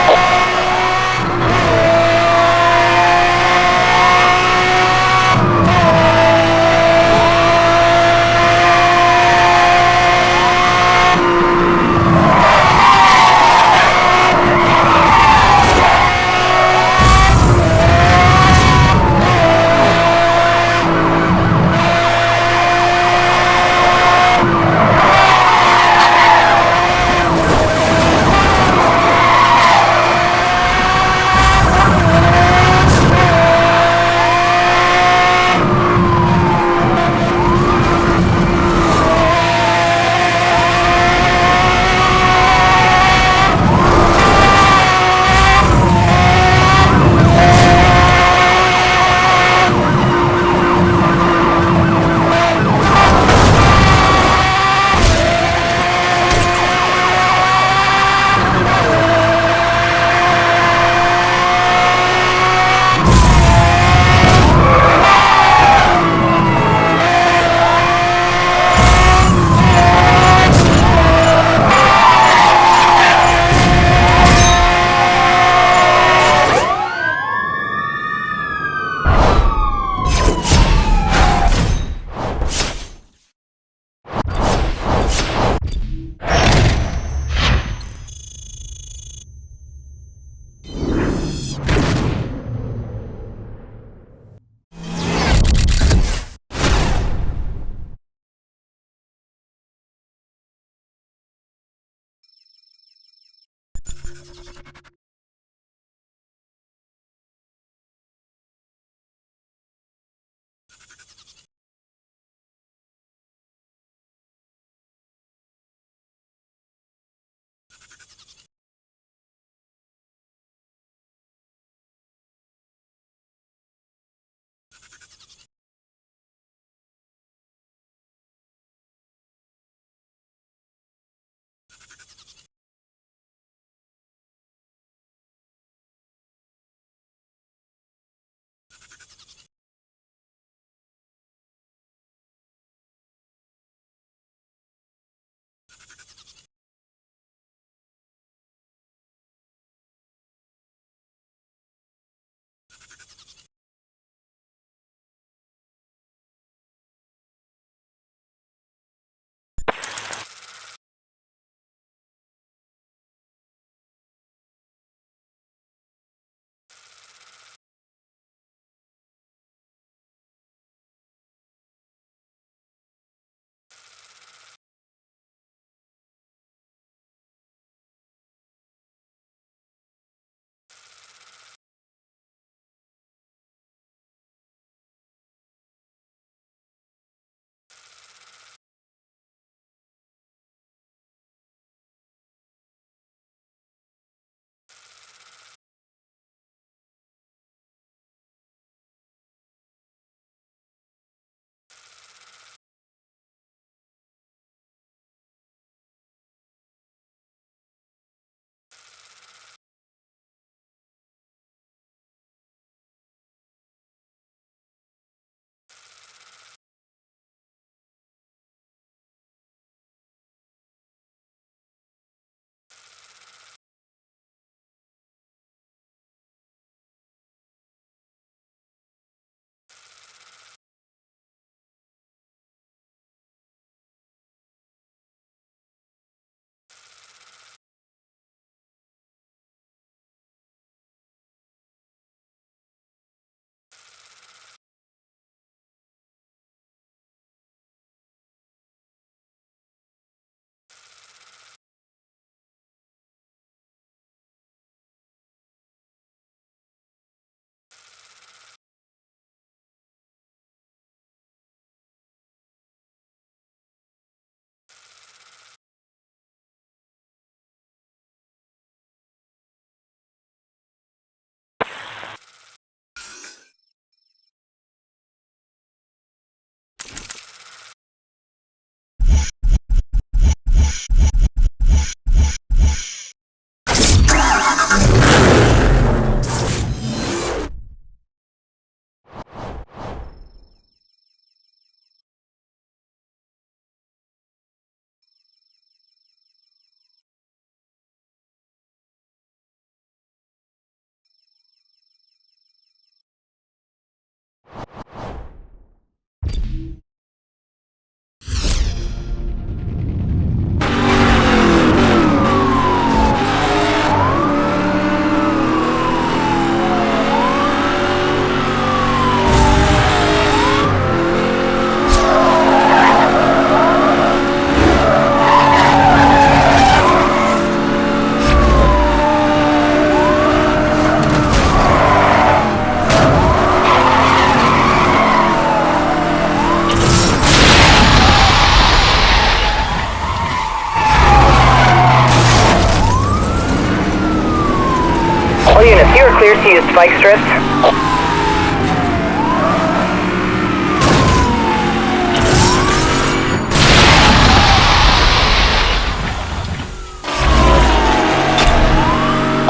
clear to use spike strips?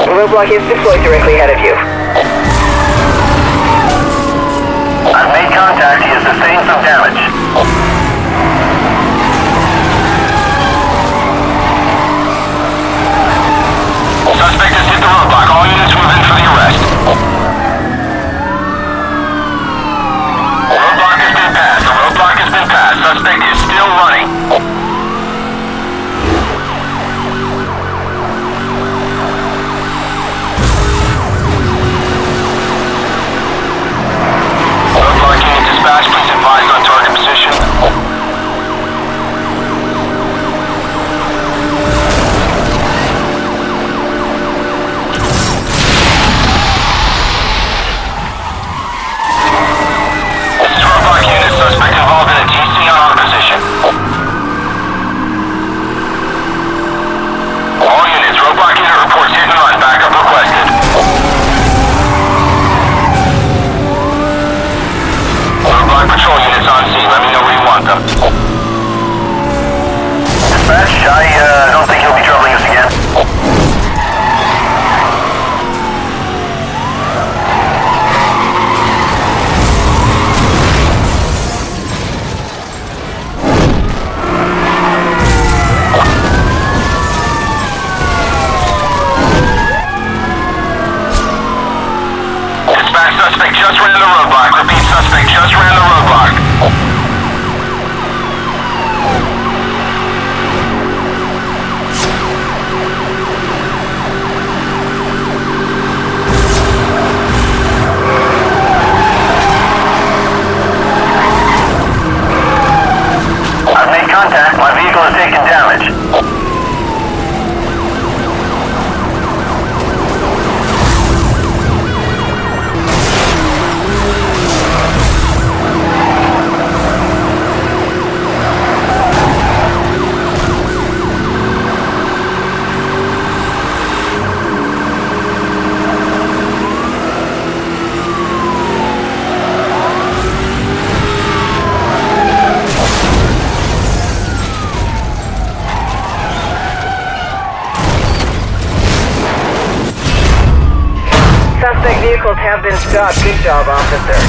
The roadblock is deployed directly ahead of you. I've made contact. He has sustained some damage. Suspect has hit the roadblock. All units move in for the arrest. Roadblock has been passed. The roadblock has been passed. Suspect is still running. Roadblock unit dispatch, please advise on target position. This is roadblock unit. Suspect involved in a TC on our position. All units, roadblock unit reports hit and run. Backup requested. Roadblock patrol units on scene. Let me know where you want them. Dispatch, I don't think he'll be troubling us again. Dispatch, suspect just ran the roadblock. Repeat, suspect just ran the roadblock. I've made contact. My vehicle has taken damage. Suspect vehicles have been stopped. Good job, officer.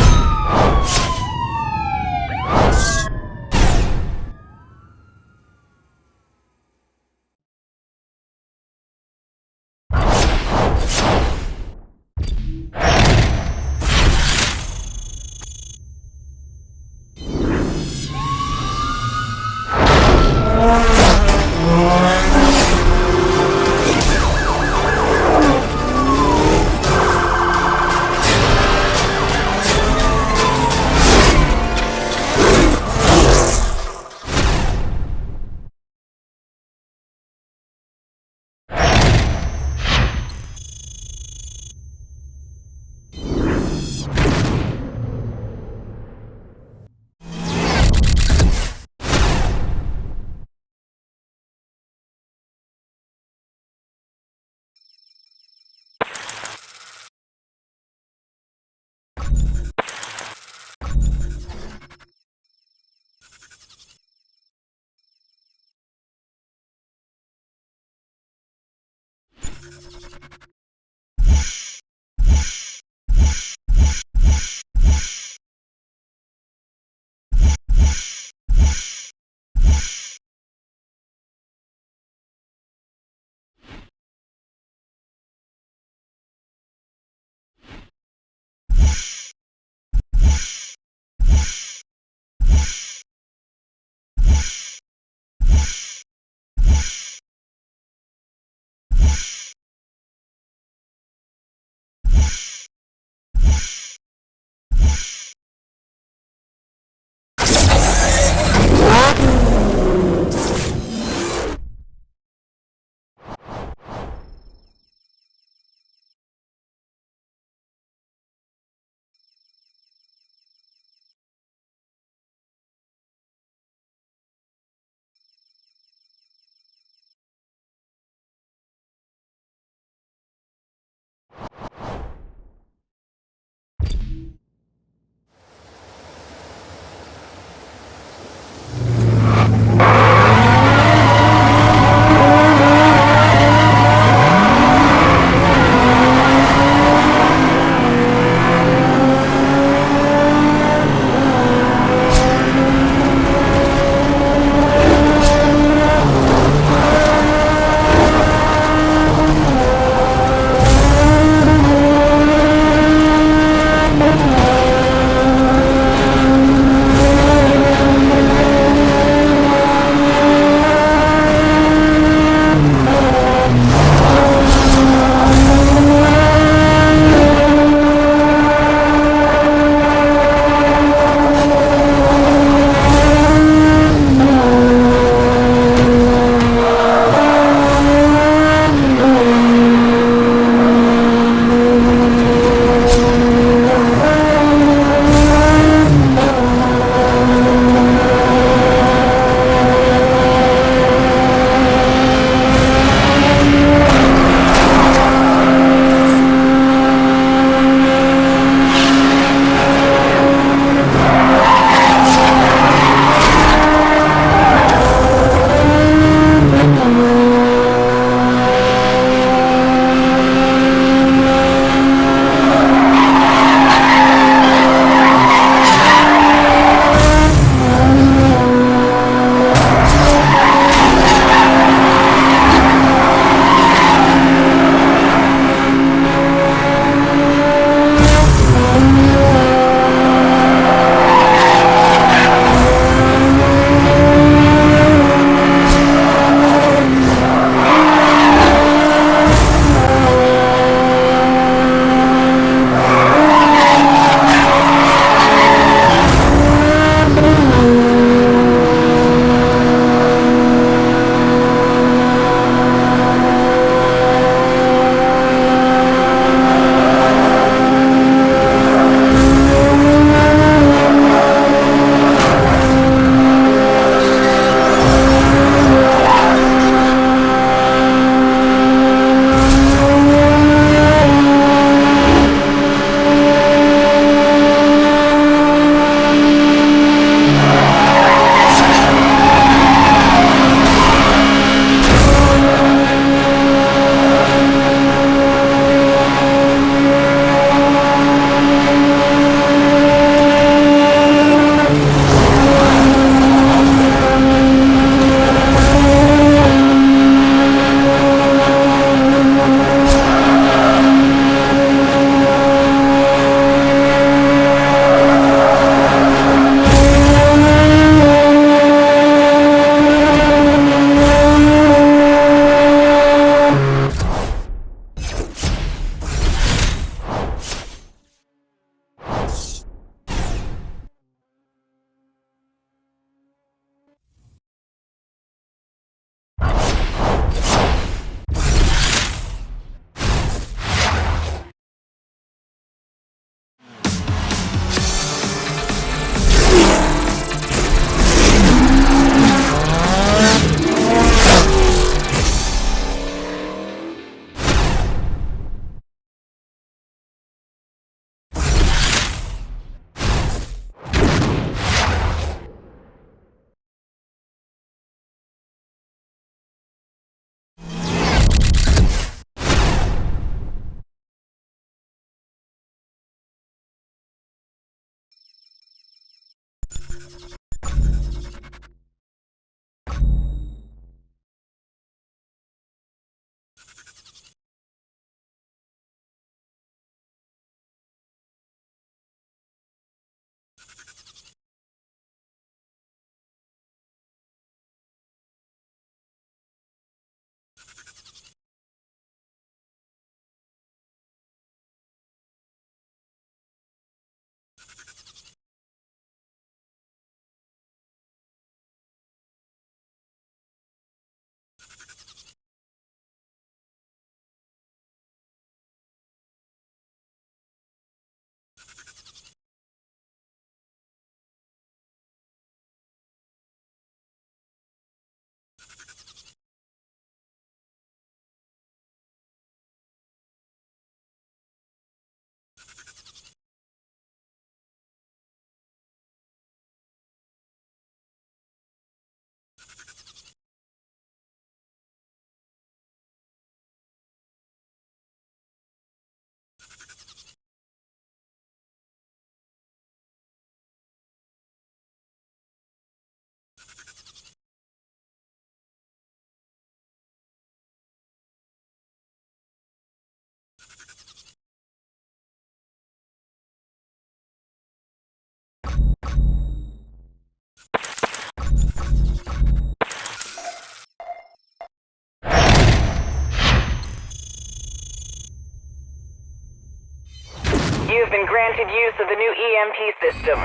have been granted use of the new EMP system.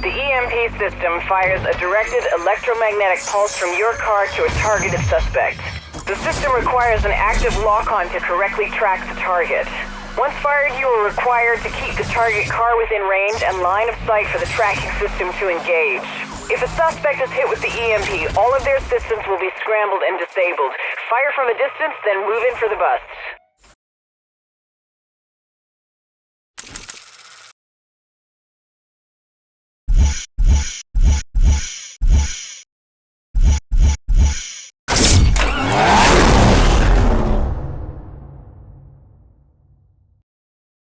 The EMP system fires a directed electromagnetic pulse from your car to a targeted suspect. The system requires an active lock-on to correctly track the target. Once fired, you are required to keep the target car within range and line of sight for the tracking system to engage. If a suspect is hit with the EMP, all of their systems will be scrambled and disabled. Fire from a distance, then move in for the bust.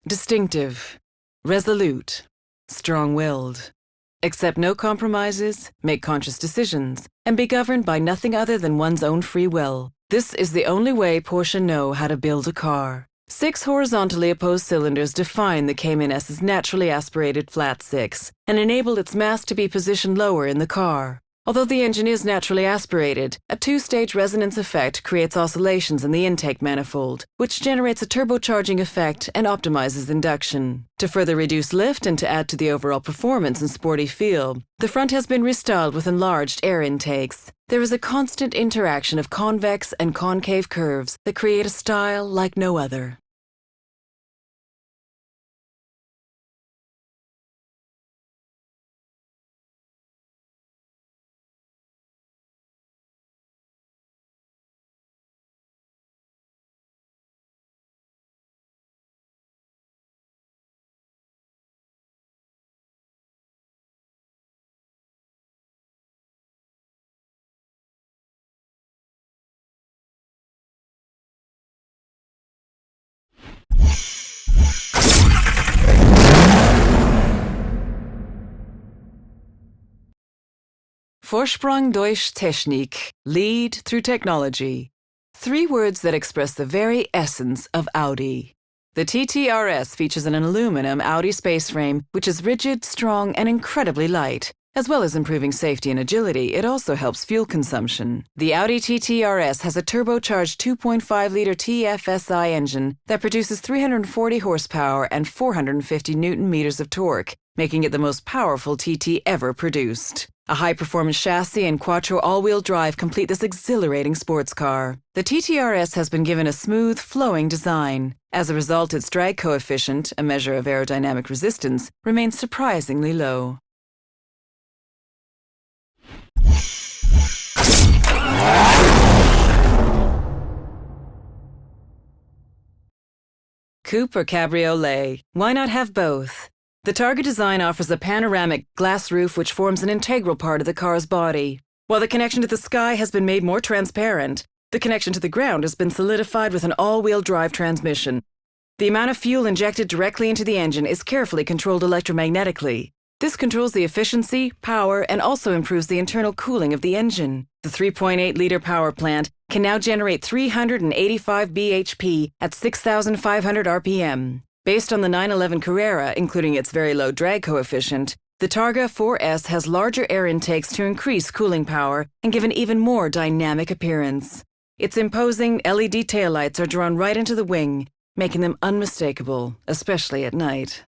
Distinctive, resolute, strong-willed. Accept no compromises, make conscious decisions, and be governed by nothing other than one's own free will. This is the only way Porsche know how to build a car. 6 horizontally opposed cylinders define the Cayman-S's naturally aspirated flat six and enable its mass to be positioned lower in the car. Although the engine is naturally aspirated, a 2-stage resonance effect creates oscillations in the intake manifold, which generates a turbocharging effect and optimizes induction. To further reduce lift and to add to the overall performance and sporty feel, the front has been restyled with enlarged air intakes. There is a constant interaction of convex and concave curves that create a style like no other. Vorsprung durch Technik, lead through technology. 3 words that express the very essence of Audi. The TTRS features an aluminum Audi space frame, which is rigid, strong, and incredibly light. As well as improving safety and agility, it also helps fuel consumption. The Audi TTRS has a turbocharged 2.5-liter TFSI engine that produces 340 horsepower and 450 newton-meters of torque, making it the most powerful TT ever produced. A high-performance chassis and quattro all-wheel drive complete this exhilarating sports car. The TTRS has been given a smooth, flowing design. As a result, its drag coefficient, a measure of aerodynamic resistance, remains surprisingly low. Coupe or cabriolet? Why not have both? The Targa design offers a panoramic glass roof which forms an integral part of the car's body. While the connection to the sky has been made more transparent, the connection to the ground has been solidified with an all-wheel drive transmission. The amount of fuel injected directly into the engine is carefully controlled electromagnetically. This controls the efficiency, power, and also improves the internal cooling of the engine. The 3.8-liter power plant can now generate 385 bhp at 6,500 RPM. Based on the 911 Carrera, including its very low drag coefficient, the Targa 4S has larger air intakes to increase cooling power and give an even more dynamic appearance. Its imposing LED taillights are drawn right into the wing, making them unmistakable, especially at night.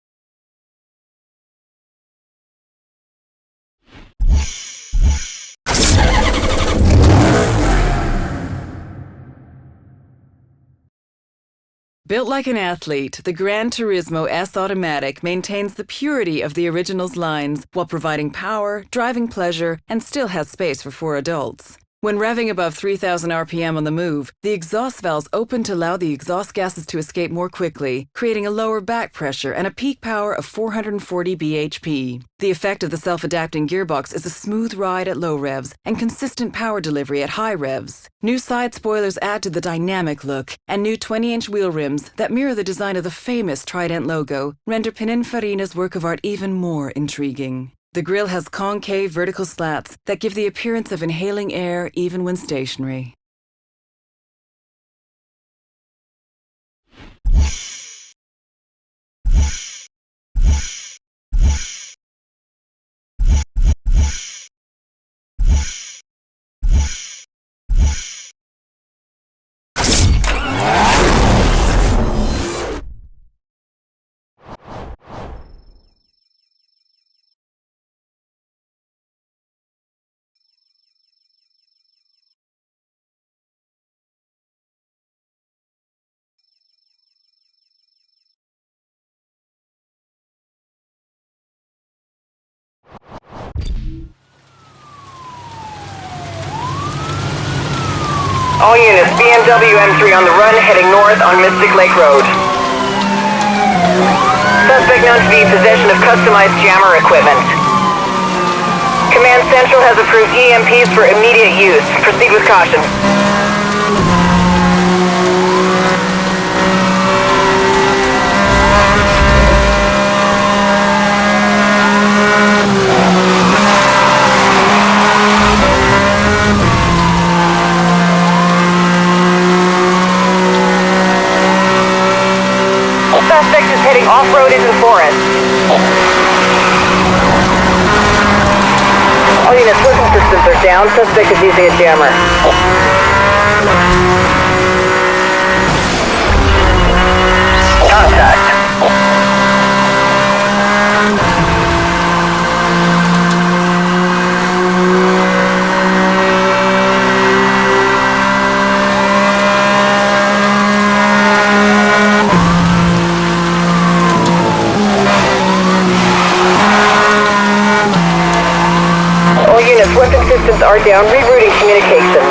Built like an athlete, the Gran Turismo S Automatic maintains the purity of the original's lines while providing power, driving pleasure, and still has space for 4 adults. When revving above 3,000 RPM on the move, the exhaust valves open to allow the exhaust gases to escape more quickly, creating a lower back pressure and a peak power of 440 bhp. The effect of the self-adapting gearbox is a smooth ride at low revs and consistent power delivery at high revs. New side spoilers add to the dynamic look, and new 20-inch wheel rims that mirror the design of the famous Trident logo render Pininfarina's work of art even more intriguing. The grille has concave vertical slats that give the appearance of inhaling air even when stationary. All units, BMW M3 on the run, heading north on Mystic Lake Road. Suspect known to be in possession of customized jammer equipment. Command Central has approved EMPs for immediate use. Proceed with caution. Suspect is heading off-road into the forest. All units, weapon systems are down. Suspect is using a jammer. Contact. All units, weapon systems are down. Rerouting communications.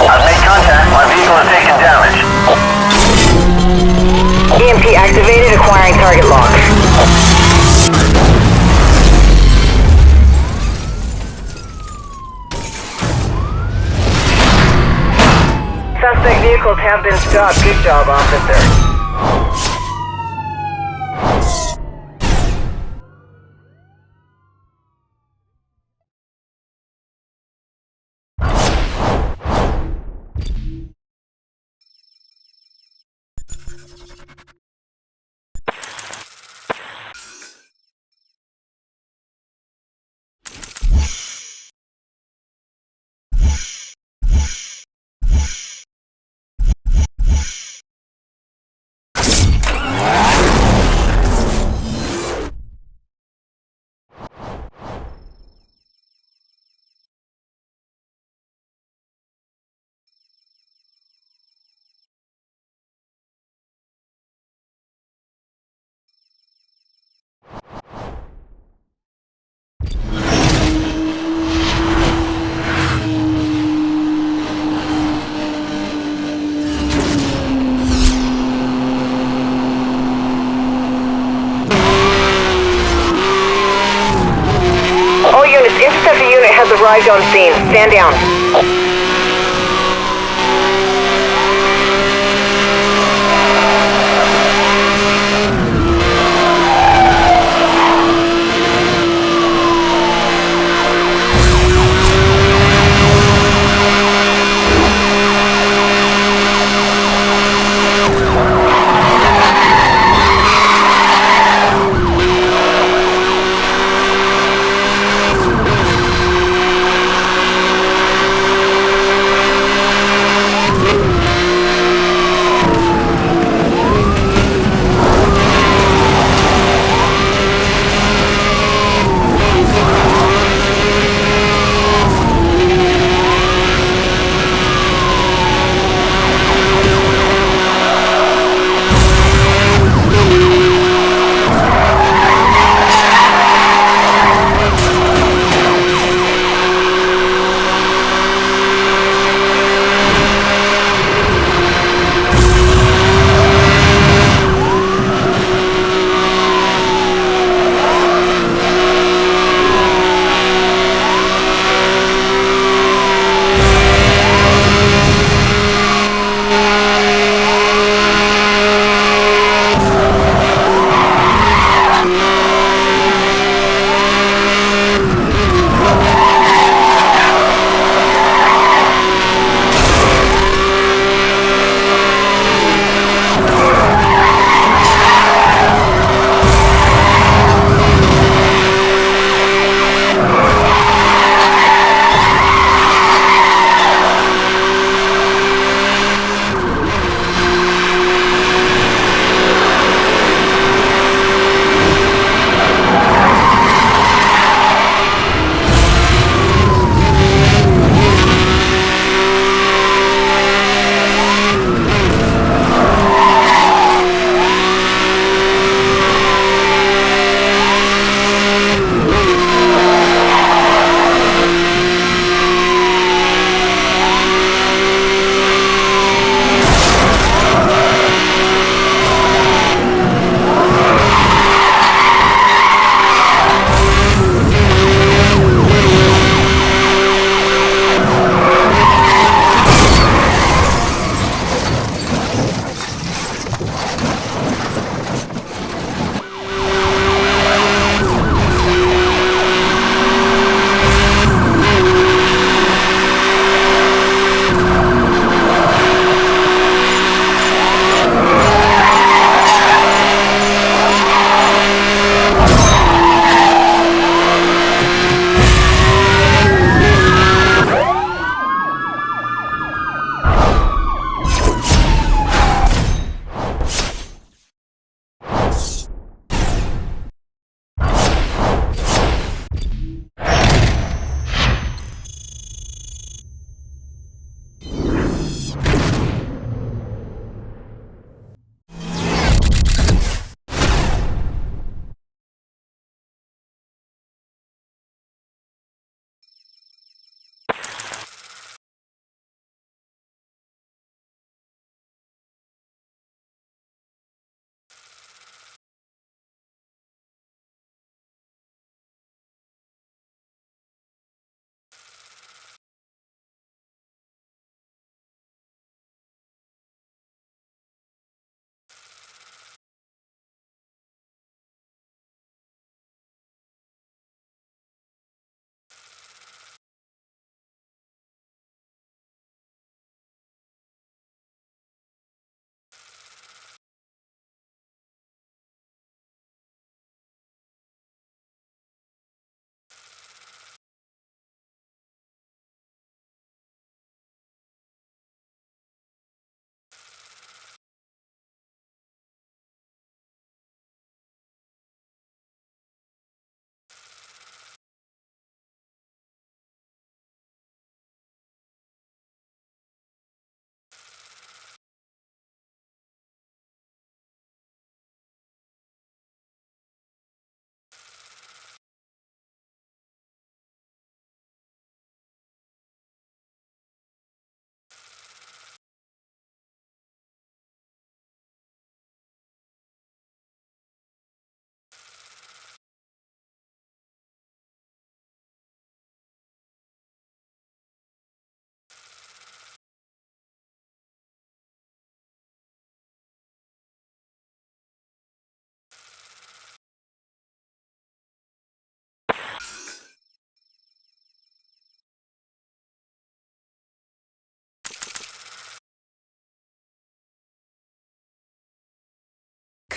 I've made contact. My vehicle has taken damage. EMP activated, acquiring target lock. Suspect vehicles have been stopped. Good job, officer. All units, interceptor unit has arrived on scene. Stand down.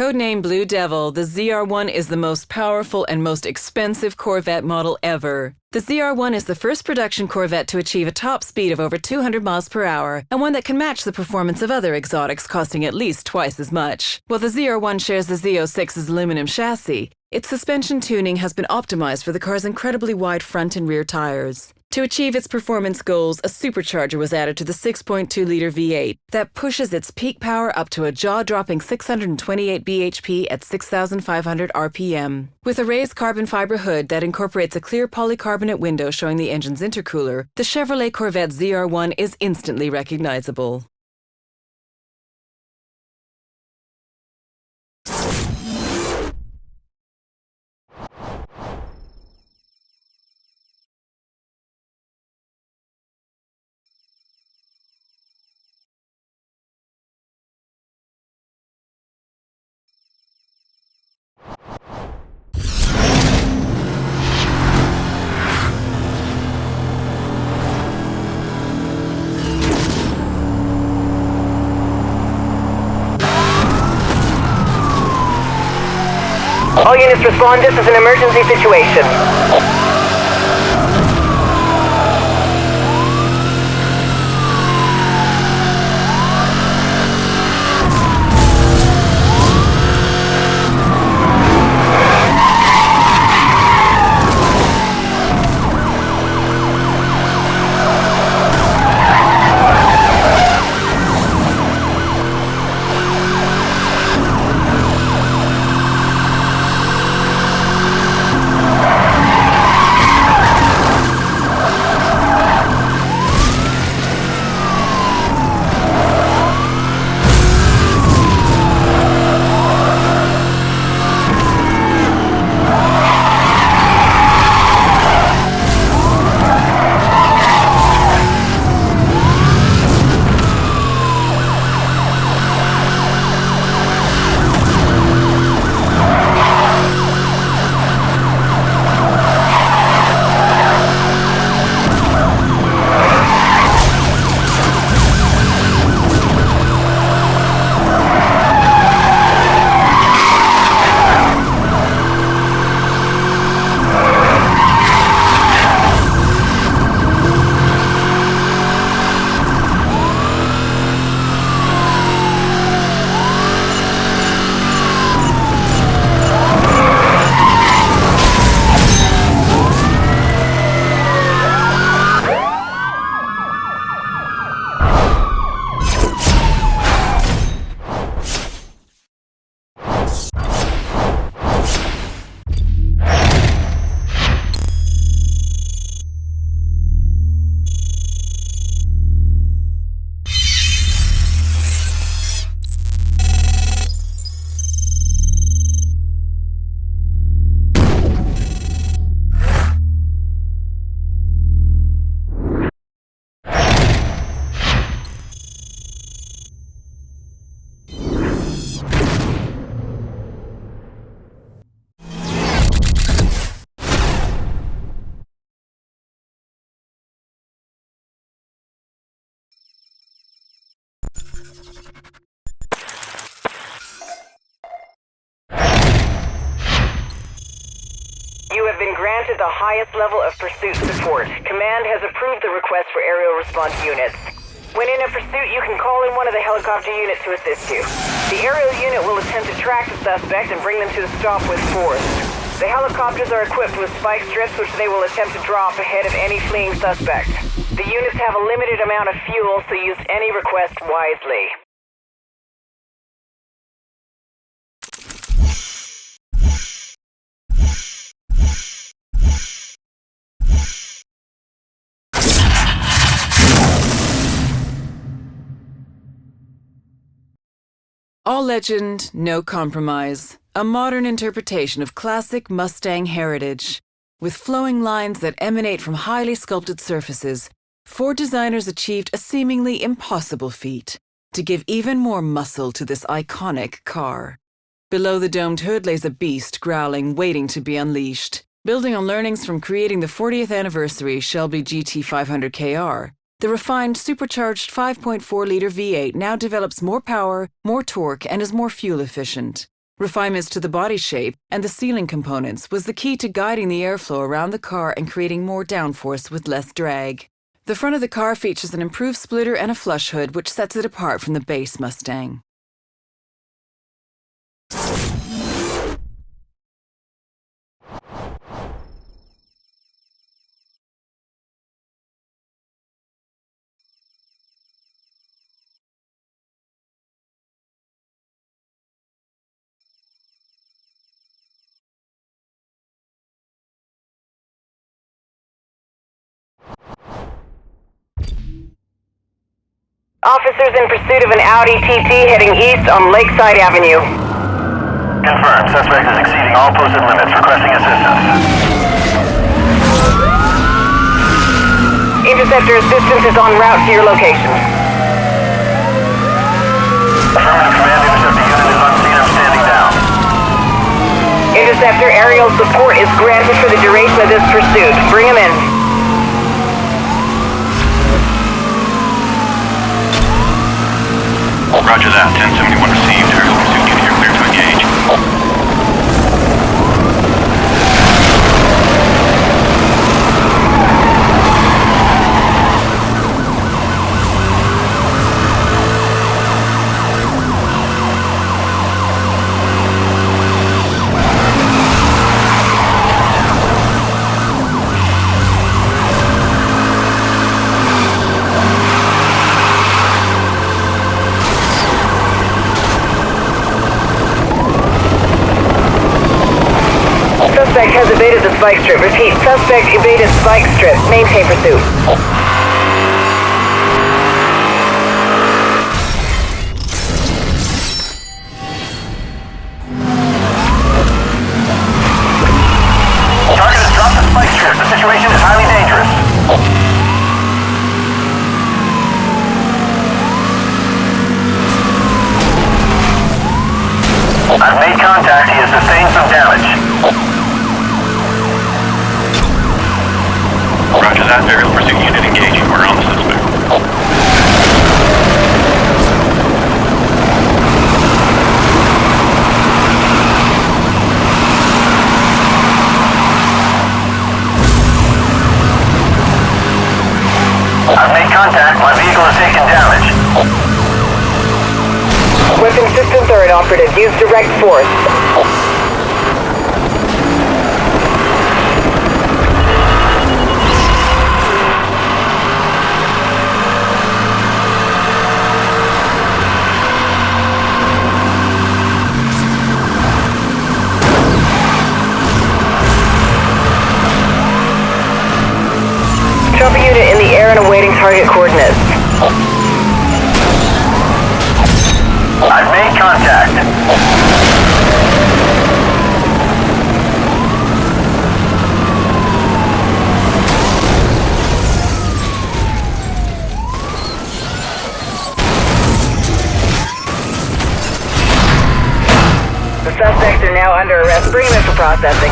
Codename Blue Devil, the ZR1 is the most powerful and most expensive Corvette model ever. The ZR1 is the first production Corvette to achieve a top speed of over 200 miles per hour, and one that can match the performance of other exotics costing at least twice as much. While the ZR1 shares the Z06's aluminum chassis, its suspension tuning has been optimized for the car's incredibly wide front and rear tires. To achieve its performance goals, a supercharger was added to the 6.2-liter V8 that pushes its peak power up to a jaw-dropping 628 bhp at 6,500 RPM. With a raised carbon fiber hood that incorporates a clear polycarbonate window showing the engine's intercooler, the Chevrolet Corvette ZR1 is instantly recognizable. All units respond, this is an emergency situation. You have been granted the highest level of pursuit support. Command has approved the request for aerial response units. When in a pursuit, you can call in one of the helicopter units to assist you. The aerial unit will attempt to track the suspect and bring them to a stop with force. The helicopters are equipped with spike strips which they will attempt to drop ahead of any fleeing suspect. The units have a limited amount of fuel, so use any request wisely. All legend, no compromise. A modern interpretation of classic Mustang heritage. With flowing lines that emanate from highly sculpted surfaces, Ford designers achieved a seemingly impossible feat to give even more muscle to this iconic car. Below the domed hood lays a beast growling, waiting to be unleashed. Building on learnings from creating the 40th anniversary Shelby GT500KR, the refined supercharged 5.4-liter V8 now develops more power, more torque, and is more fuel efficient. Refinements to the body shape and the sealing components was the key to guiding the airflow around the car and creating more downforce with less drag. The front of the car features an improved splitter and a flush hood, which sets it apart from the base Mustang. Officers in pursuit of an Audi TT heading east on Lakeside Avenue. Confirmed. Suspect is exceeding all posted limits. Requesting assistance. Interceptor assistance is en route to your location. Affirmative command. Interceptor unit is unseen. I'm standing down. Interceptor aerial support is granted for the duration of this pursuit. Bring him in. Roger that. 1071 received. Aerial pursuit unit, you're clear to engage. Suspect has evaded the spike strip. Repeat, suspect evaded spike strip. Maintain pursuit. Target has dropped the spike strip. The situation is highly dangerous. I've made contact. He has sustained some damage. Roger that. Aerial pursuit unit engaging. We're on the suspect. I've made contact. My vehicle has taken damage. Weapon systems are inoperative. Use direct force. Chopper unit in the air and awaiting target coordinates. I've made contact. The suspects are now under arrest. Bring them in for processing.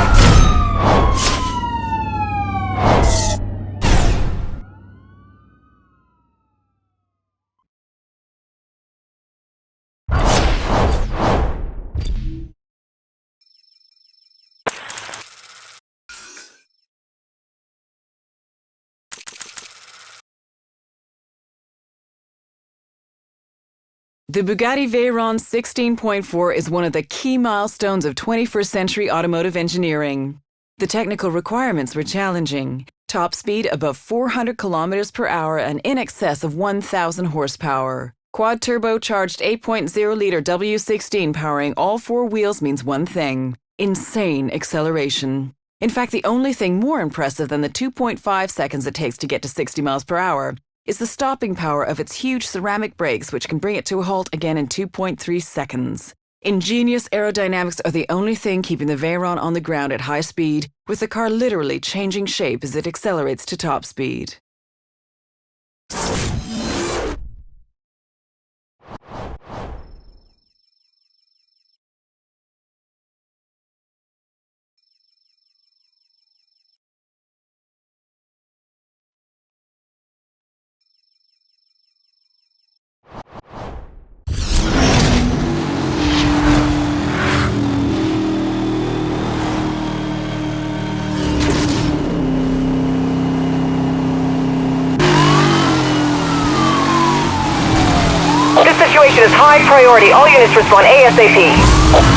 The Bugatti Veyron 16.4 is one of the key milestones of 21st century automotive engineering. The technical requirements were challenging. Top speed above 400 kilometers per hour and in excess of 1,000 horsepower. Quad turbocharged 8.0-liter W16 powering all four wheels means one thing: insane acceleration. In fact, the only thing more impressive than the 2.5 seconds it takes to get to 60 miles per hour is the stopping power of its huge ceramic brakes, which can bring it to a halt again in 2.3 seconds. Ingenious aerodynamics are the only thing keeping the Veyron on the ground at high speed, with the car literally changing shape as it accelerates to top speed. situation is high priority. All units respond ASAP.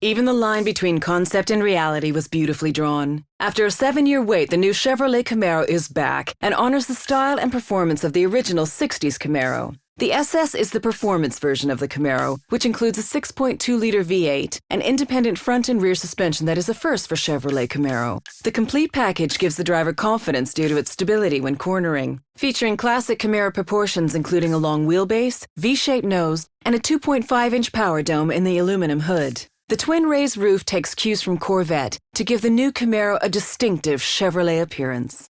Even the line between concept and reality was beautifully drawn. After a 7-year wait, the new Chevrolet Camaro is back and honors the style and performance of the original 60s Camaro. The SS is the performance version of the Camaro, which includes a 6.2-liter V8 and independent front and rear suspension that is a first for Chevrolet Camaro. The complete package gives the driver confidence due to its stability when cornering. Featuring classic Camaro proportions including a long wheelbase, V-shaped nose, and a 2.5-inch power dome in the aluminum hood. The twin raised roof takes cues from Corvette to give the new Camaro a distinctive Chevrolet appearance.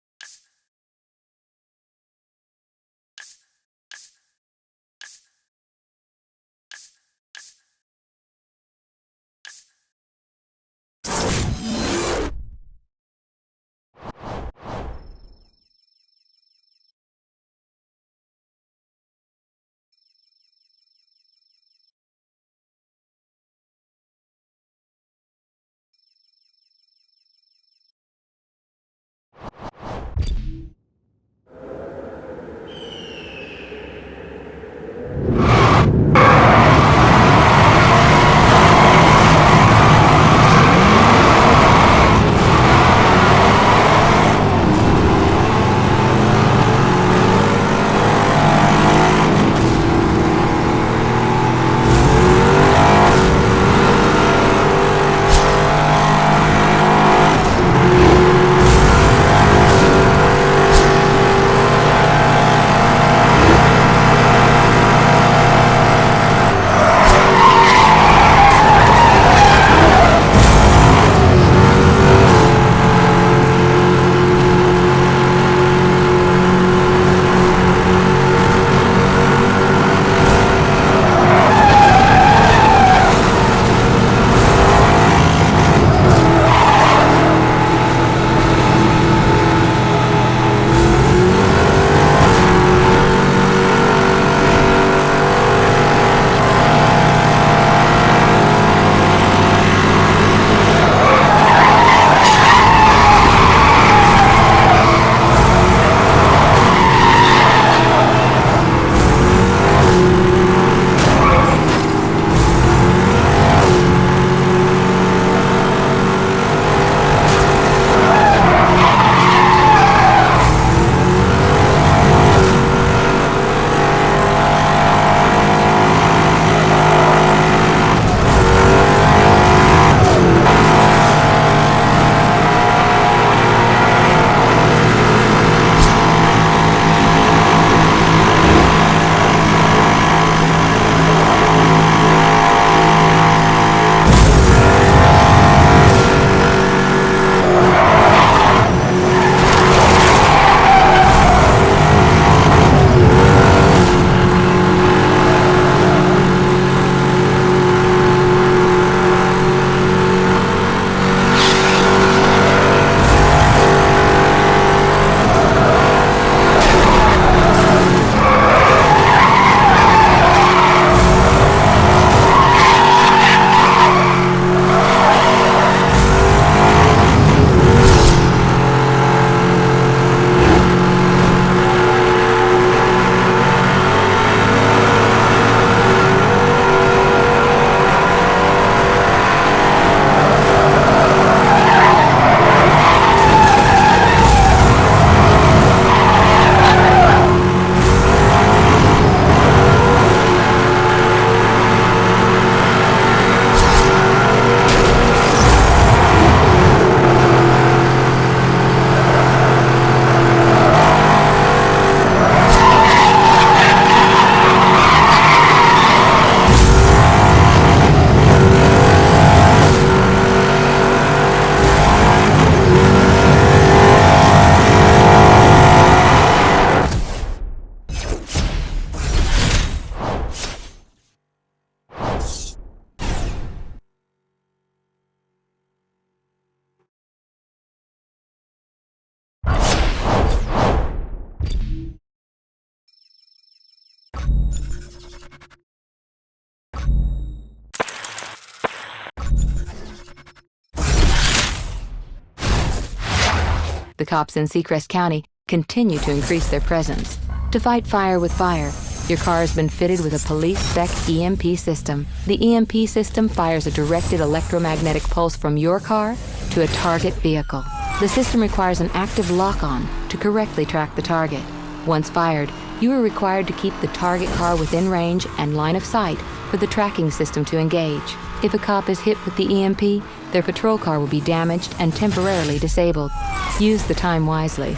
the cops in Seacrest County continue to increase their presence. To fight fire with fire, your car has been fitted with a police-spec EMP system. The EMP system fires a directed electromagnetic pulse from your car to a target vehicle. The system requires an active lock-on to correctly track the target. Once fired, you are required to keep the target car within range and line of sight for the tracking system to engage. If a cop is hit with the EMP, their patrol car will be damaged and temporarily disabled. Use the time wisely.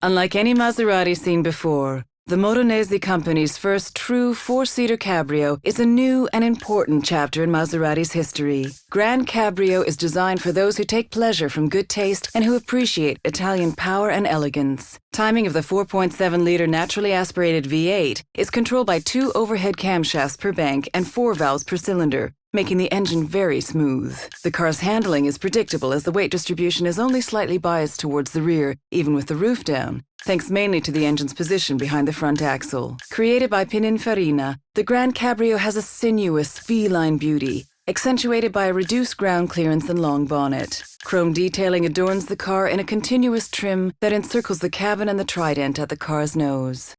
Unlike any Maserati seen before, the Modenese company's first true four-seater cabrio is a new and important chapter in Maserati's history. Grand Cabrio is designed for those who take pleasure from good taste and who appreciate Italian power and elegance. Timing of the 4.7-liter naturally aspirated V8 is controlled by 2 overhead camshafts per bank and 4 valves per cylinder, making the engine very smooth. The car's handling is predictable as the weight distribution is only slightly biased towards the rear, even with the roof down, thanks mainly to the engine's position behind the front axle. Created by Pininfarina, the Grand Cabrio has a sinuous, feline beauty, accentuated by a reduced ground clearance and long bonnet. Chrome detailing adorns the car in a continuous trim that encircles the cabin and the trident at the car's nose.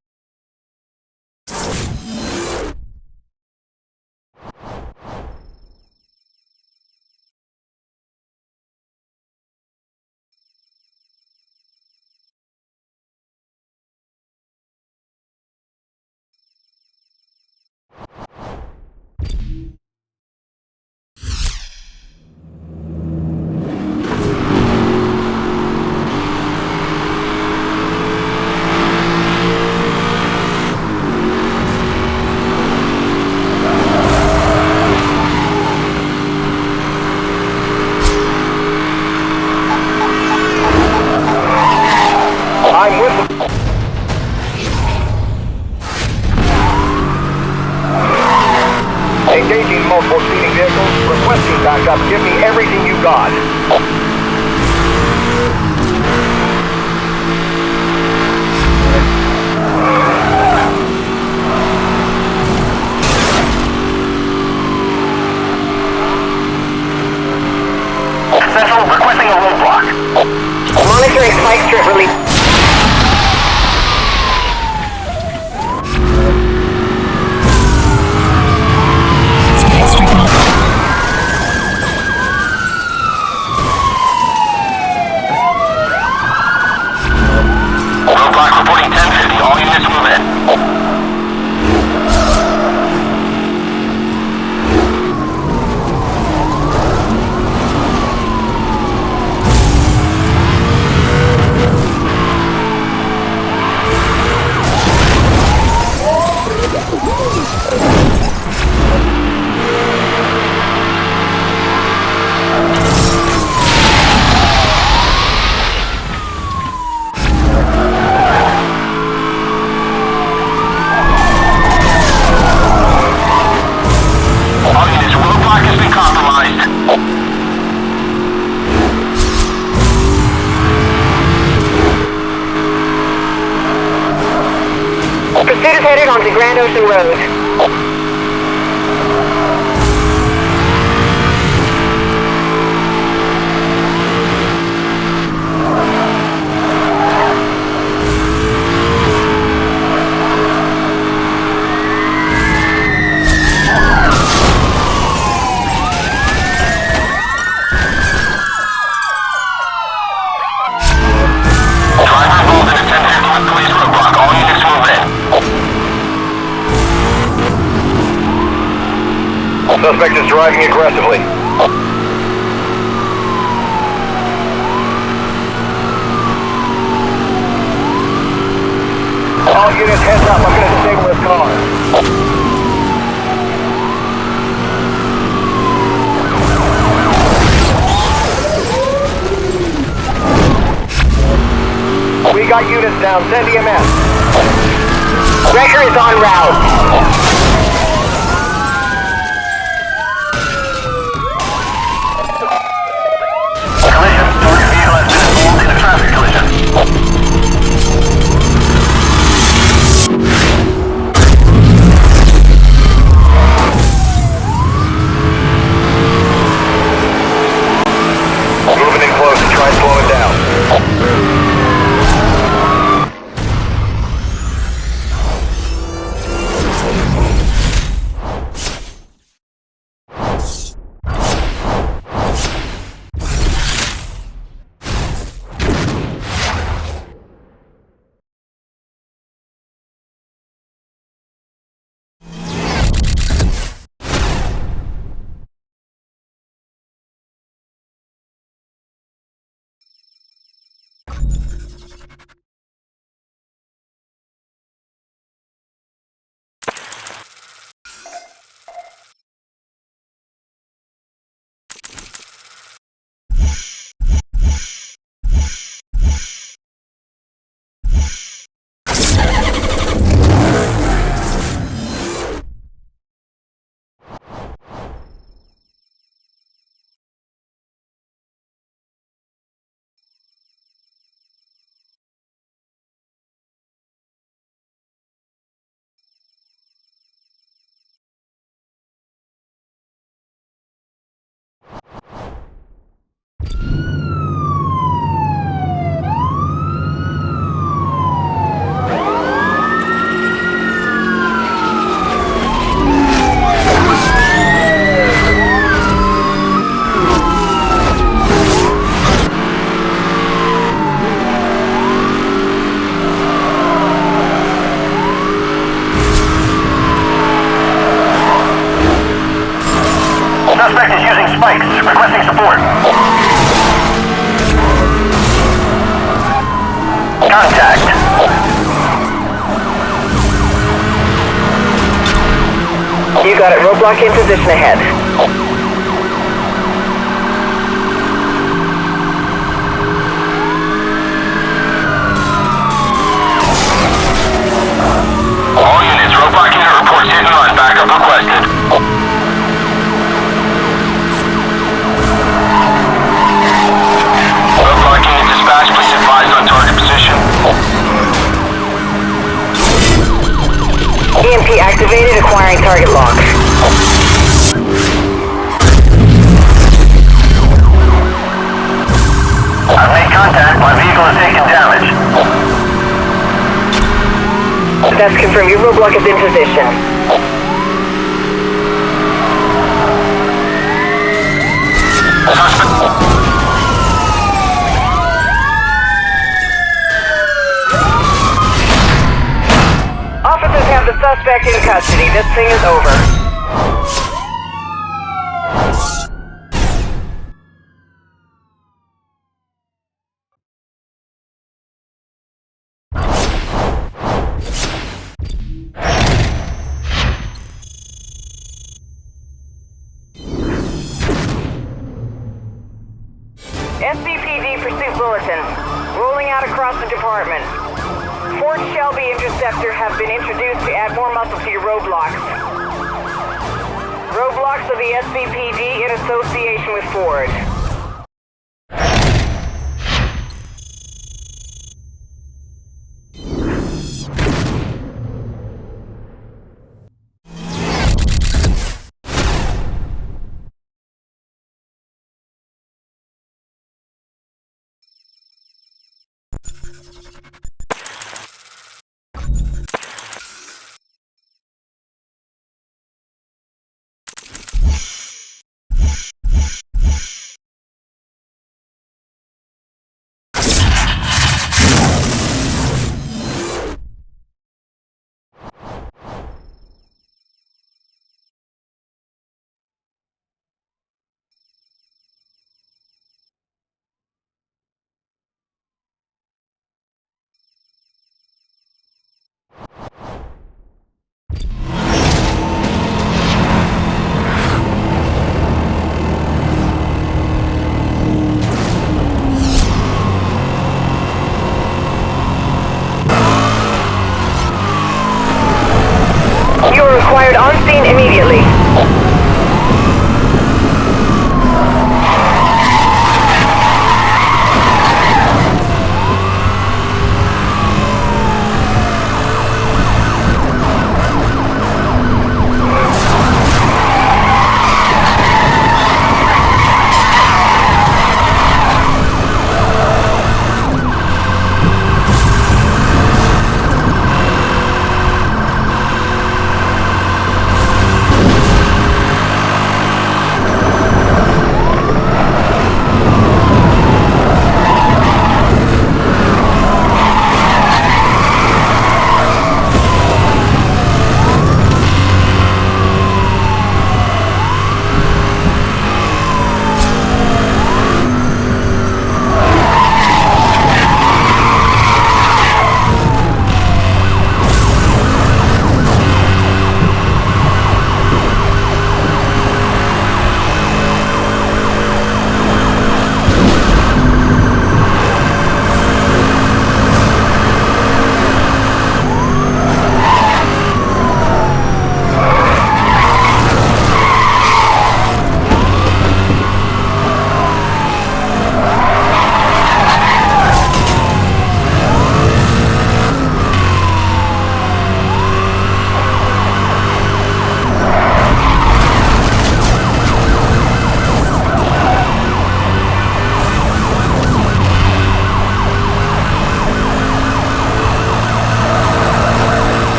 I'm with them. Engaging multiple speeding vehicles. Requesting backup. Give me everything you got. Central, requesting a roadblock. Monitoring spike strip release. Roadblock reporting 1050. All units move in. All units, roadblock has been compromised. Pursuit is headed onto Grand Ocean Road. Driver involved in a 1051 police roadblock. All units move in. Suspect is driving aggressively. All units, heads up. I'm going to disable this car. We got units down. Send EMS. Wrecker is en route. Collision. Suspect is using spikes. Requesting support. Contact. You got it. Roadblock in position ahead. All units, roadblock unit reports hit and run. Backup requested. Roadblock unit dispatch, please advise on target position. EMP activated, acquiring target lock. I've made contact. My vehicle has taken damage. That's confirmed. Your roadblock is in position. Officers have the suspect in custody. This thing is over. SCPD pursuit bulletins. Rolling out across the department. Fort Shelby Interceptor have been introduced to add more muscle to your roadblocks. Roadblocks of the SCPD in association with Ford.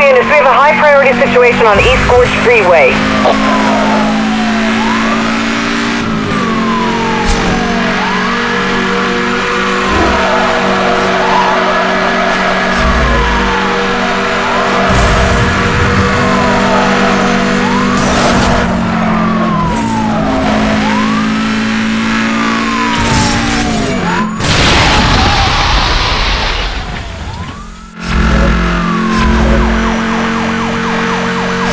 units, we have a high priority situation on East Gorge Freeway.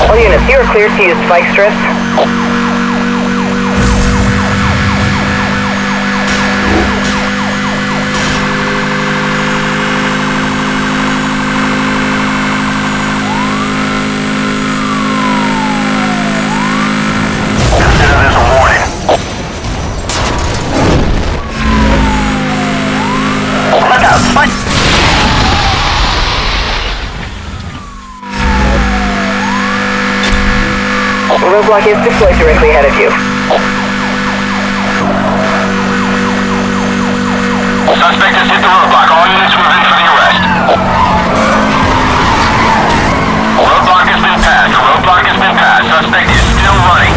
All units, you are cleared to use spike strips. Consider this a warning. Look out, spike! Roadblock is deployed directly ahead of you. Suspect has hit the roadblock. All units move in for the arrest. Roadblock has been passed. The roadblock has been passed. Suspect is still running.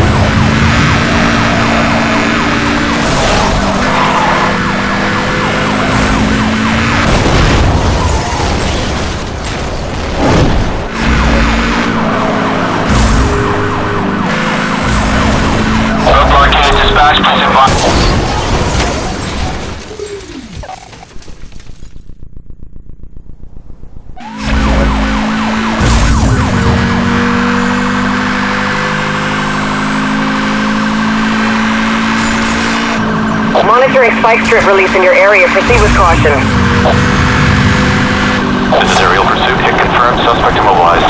Roadblock unit dispatch, please advise. Monitoring spike strip release in your area. Proceed with caution. This is aerial pursuit. Hit confirmed. Suspect immobilized.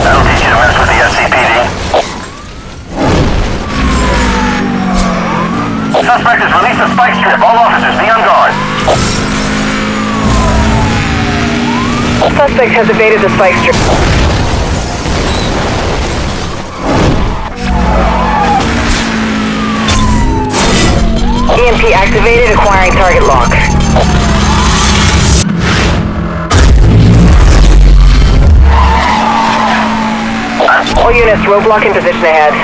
I don't need you to mess with the SCPD. Suspect has released a spike strip. All officers be on guard. Suspect has evaded the spike strip. EMP activated, acquiring target lock. All units, roadblock in position ahead.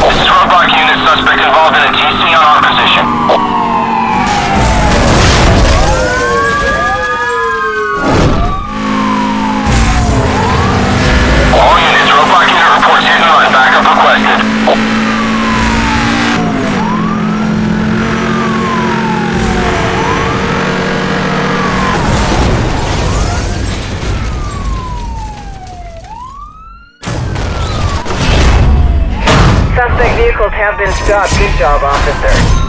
This is roadblock unit. Suspect involved in a TC on our position. All units, roadblock unit reports hit and run. Backup requested. Suspect vehicles have been stopped. Good job, officer.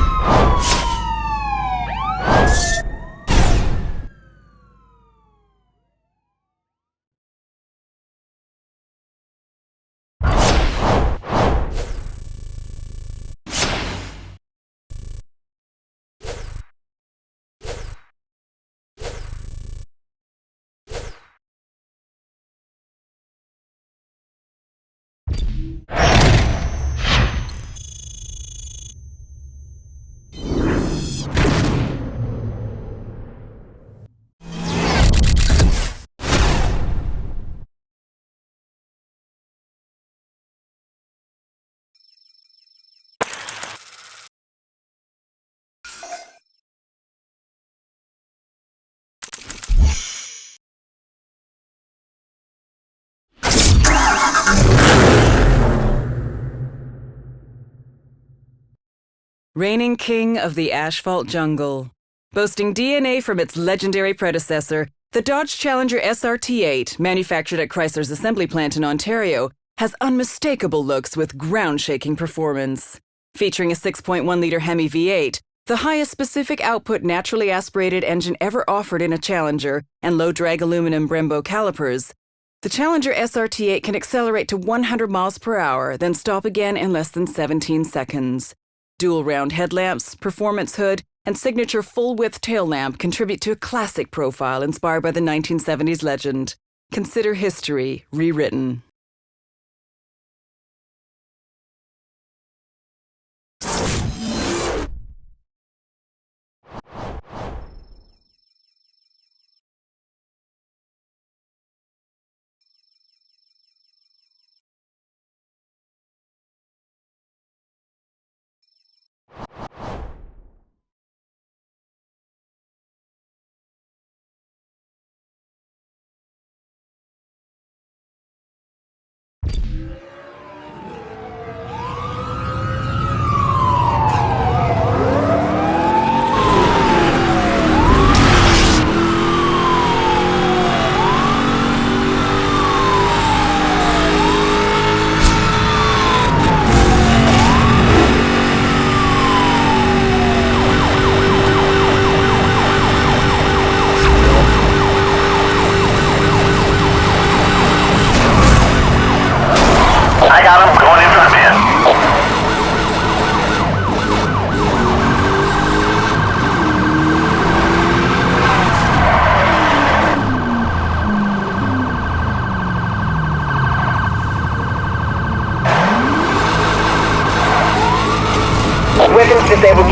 Reigning king of the asphalt jungle. Boasting DNA from its legendary predecessor, the Dodge Challenger SRT8, manufactured at Chrysler's assembly plant in Ontario, has unmistakable looks with ground-shaking performance. Featuring a 6.1-liter Hemi V8, the highest specific output naturally aspirated engine ever offered in a Challenger, and low-drag aluminum Brembo calipers, the Challenger SRT8 can accelerate to 100 miles per hour, then stop again in less than 17 seconds. Dual round headlamps, performance hood, and signature full-width tail lamp contribute to a classic profile inspired by the 1970s legend. Consider history rewritten.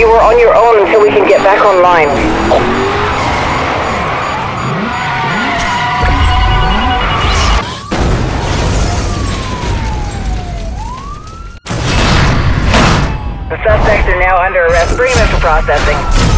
You are on your own until we can get back online. The suspects are now under arrest. Bring them in for processing.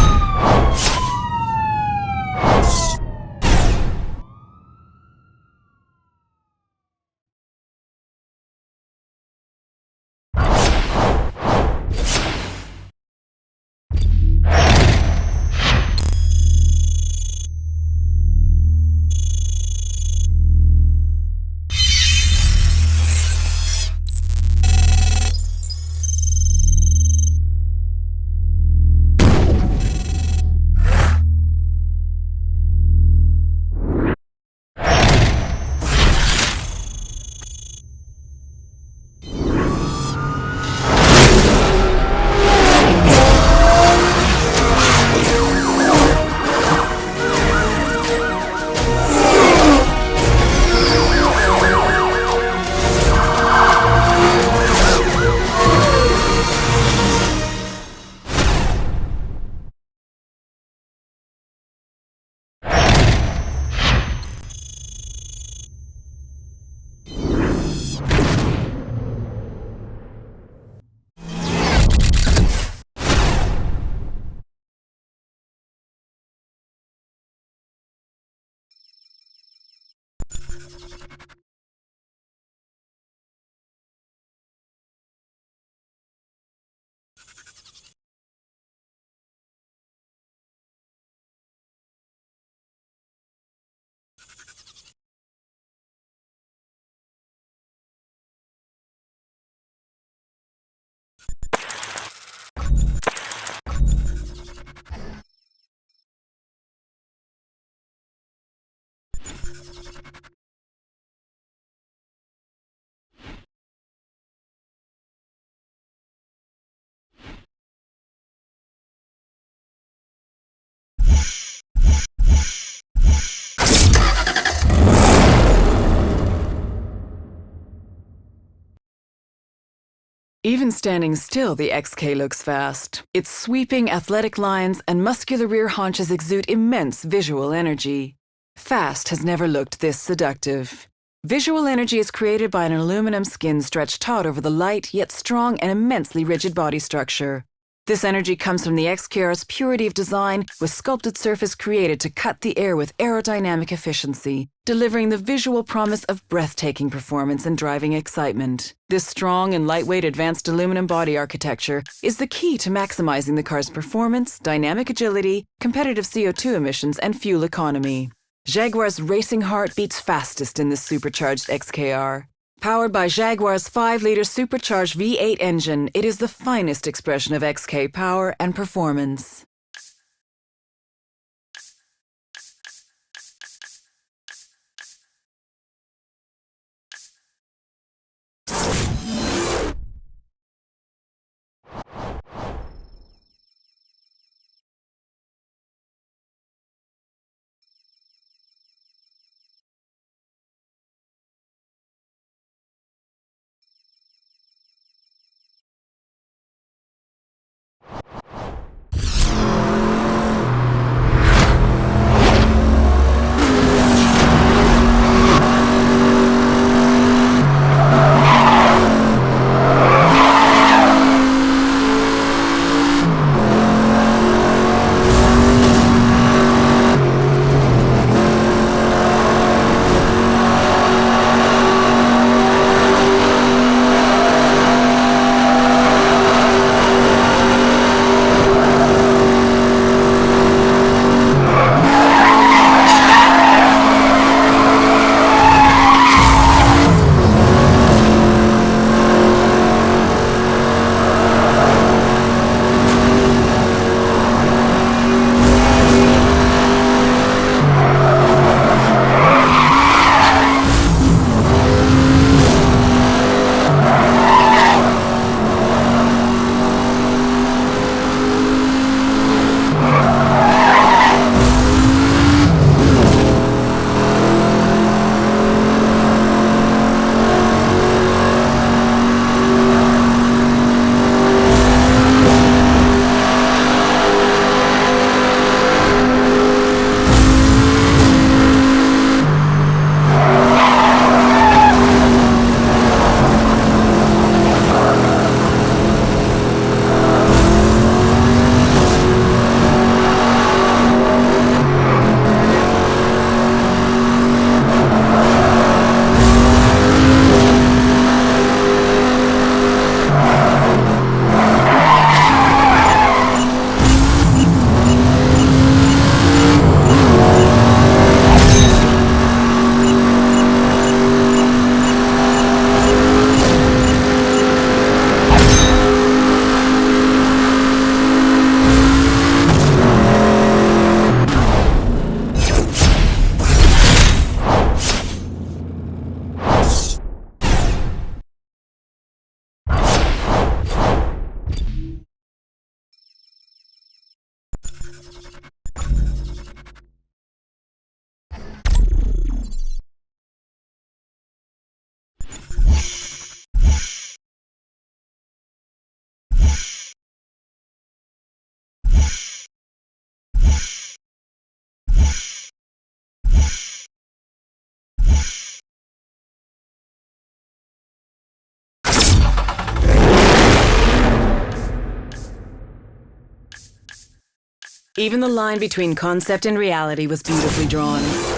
Even standing still, the XK looks fast. Its sweeping, athletic lines and muscular rear haunches exude immense visual energy. Fast has never looked this seductive. Visual energy is created by an aluminum skin stretched taut over the light, yet strong and immensely rigid body structure. This energy comes from the XKR's purity of design, with sculpted surface created to cut the air with aerodynamic efficiency, delivering the visual promise of breathtaking performance and driving excitement. This strong and lightweight advanced aluminum body architecture is the key to maximizing the car's performance, dynamic agility, competitive CO2 emissions, and fuel economy. Jaguar's racing heart beats fastest in this supercharged XKR. Powered by Jaguar's 5-liter supercharged V8 engine, it is the finest expression of XK power and performance. Even the line between concept and reality was beautifully drawn.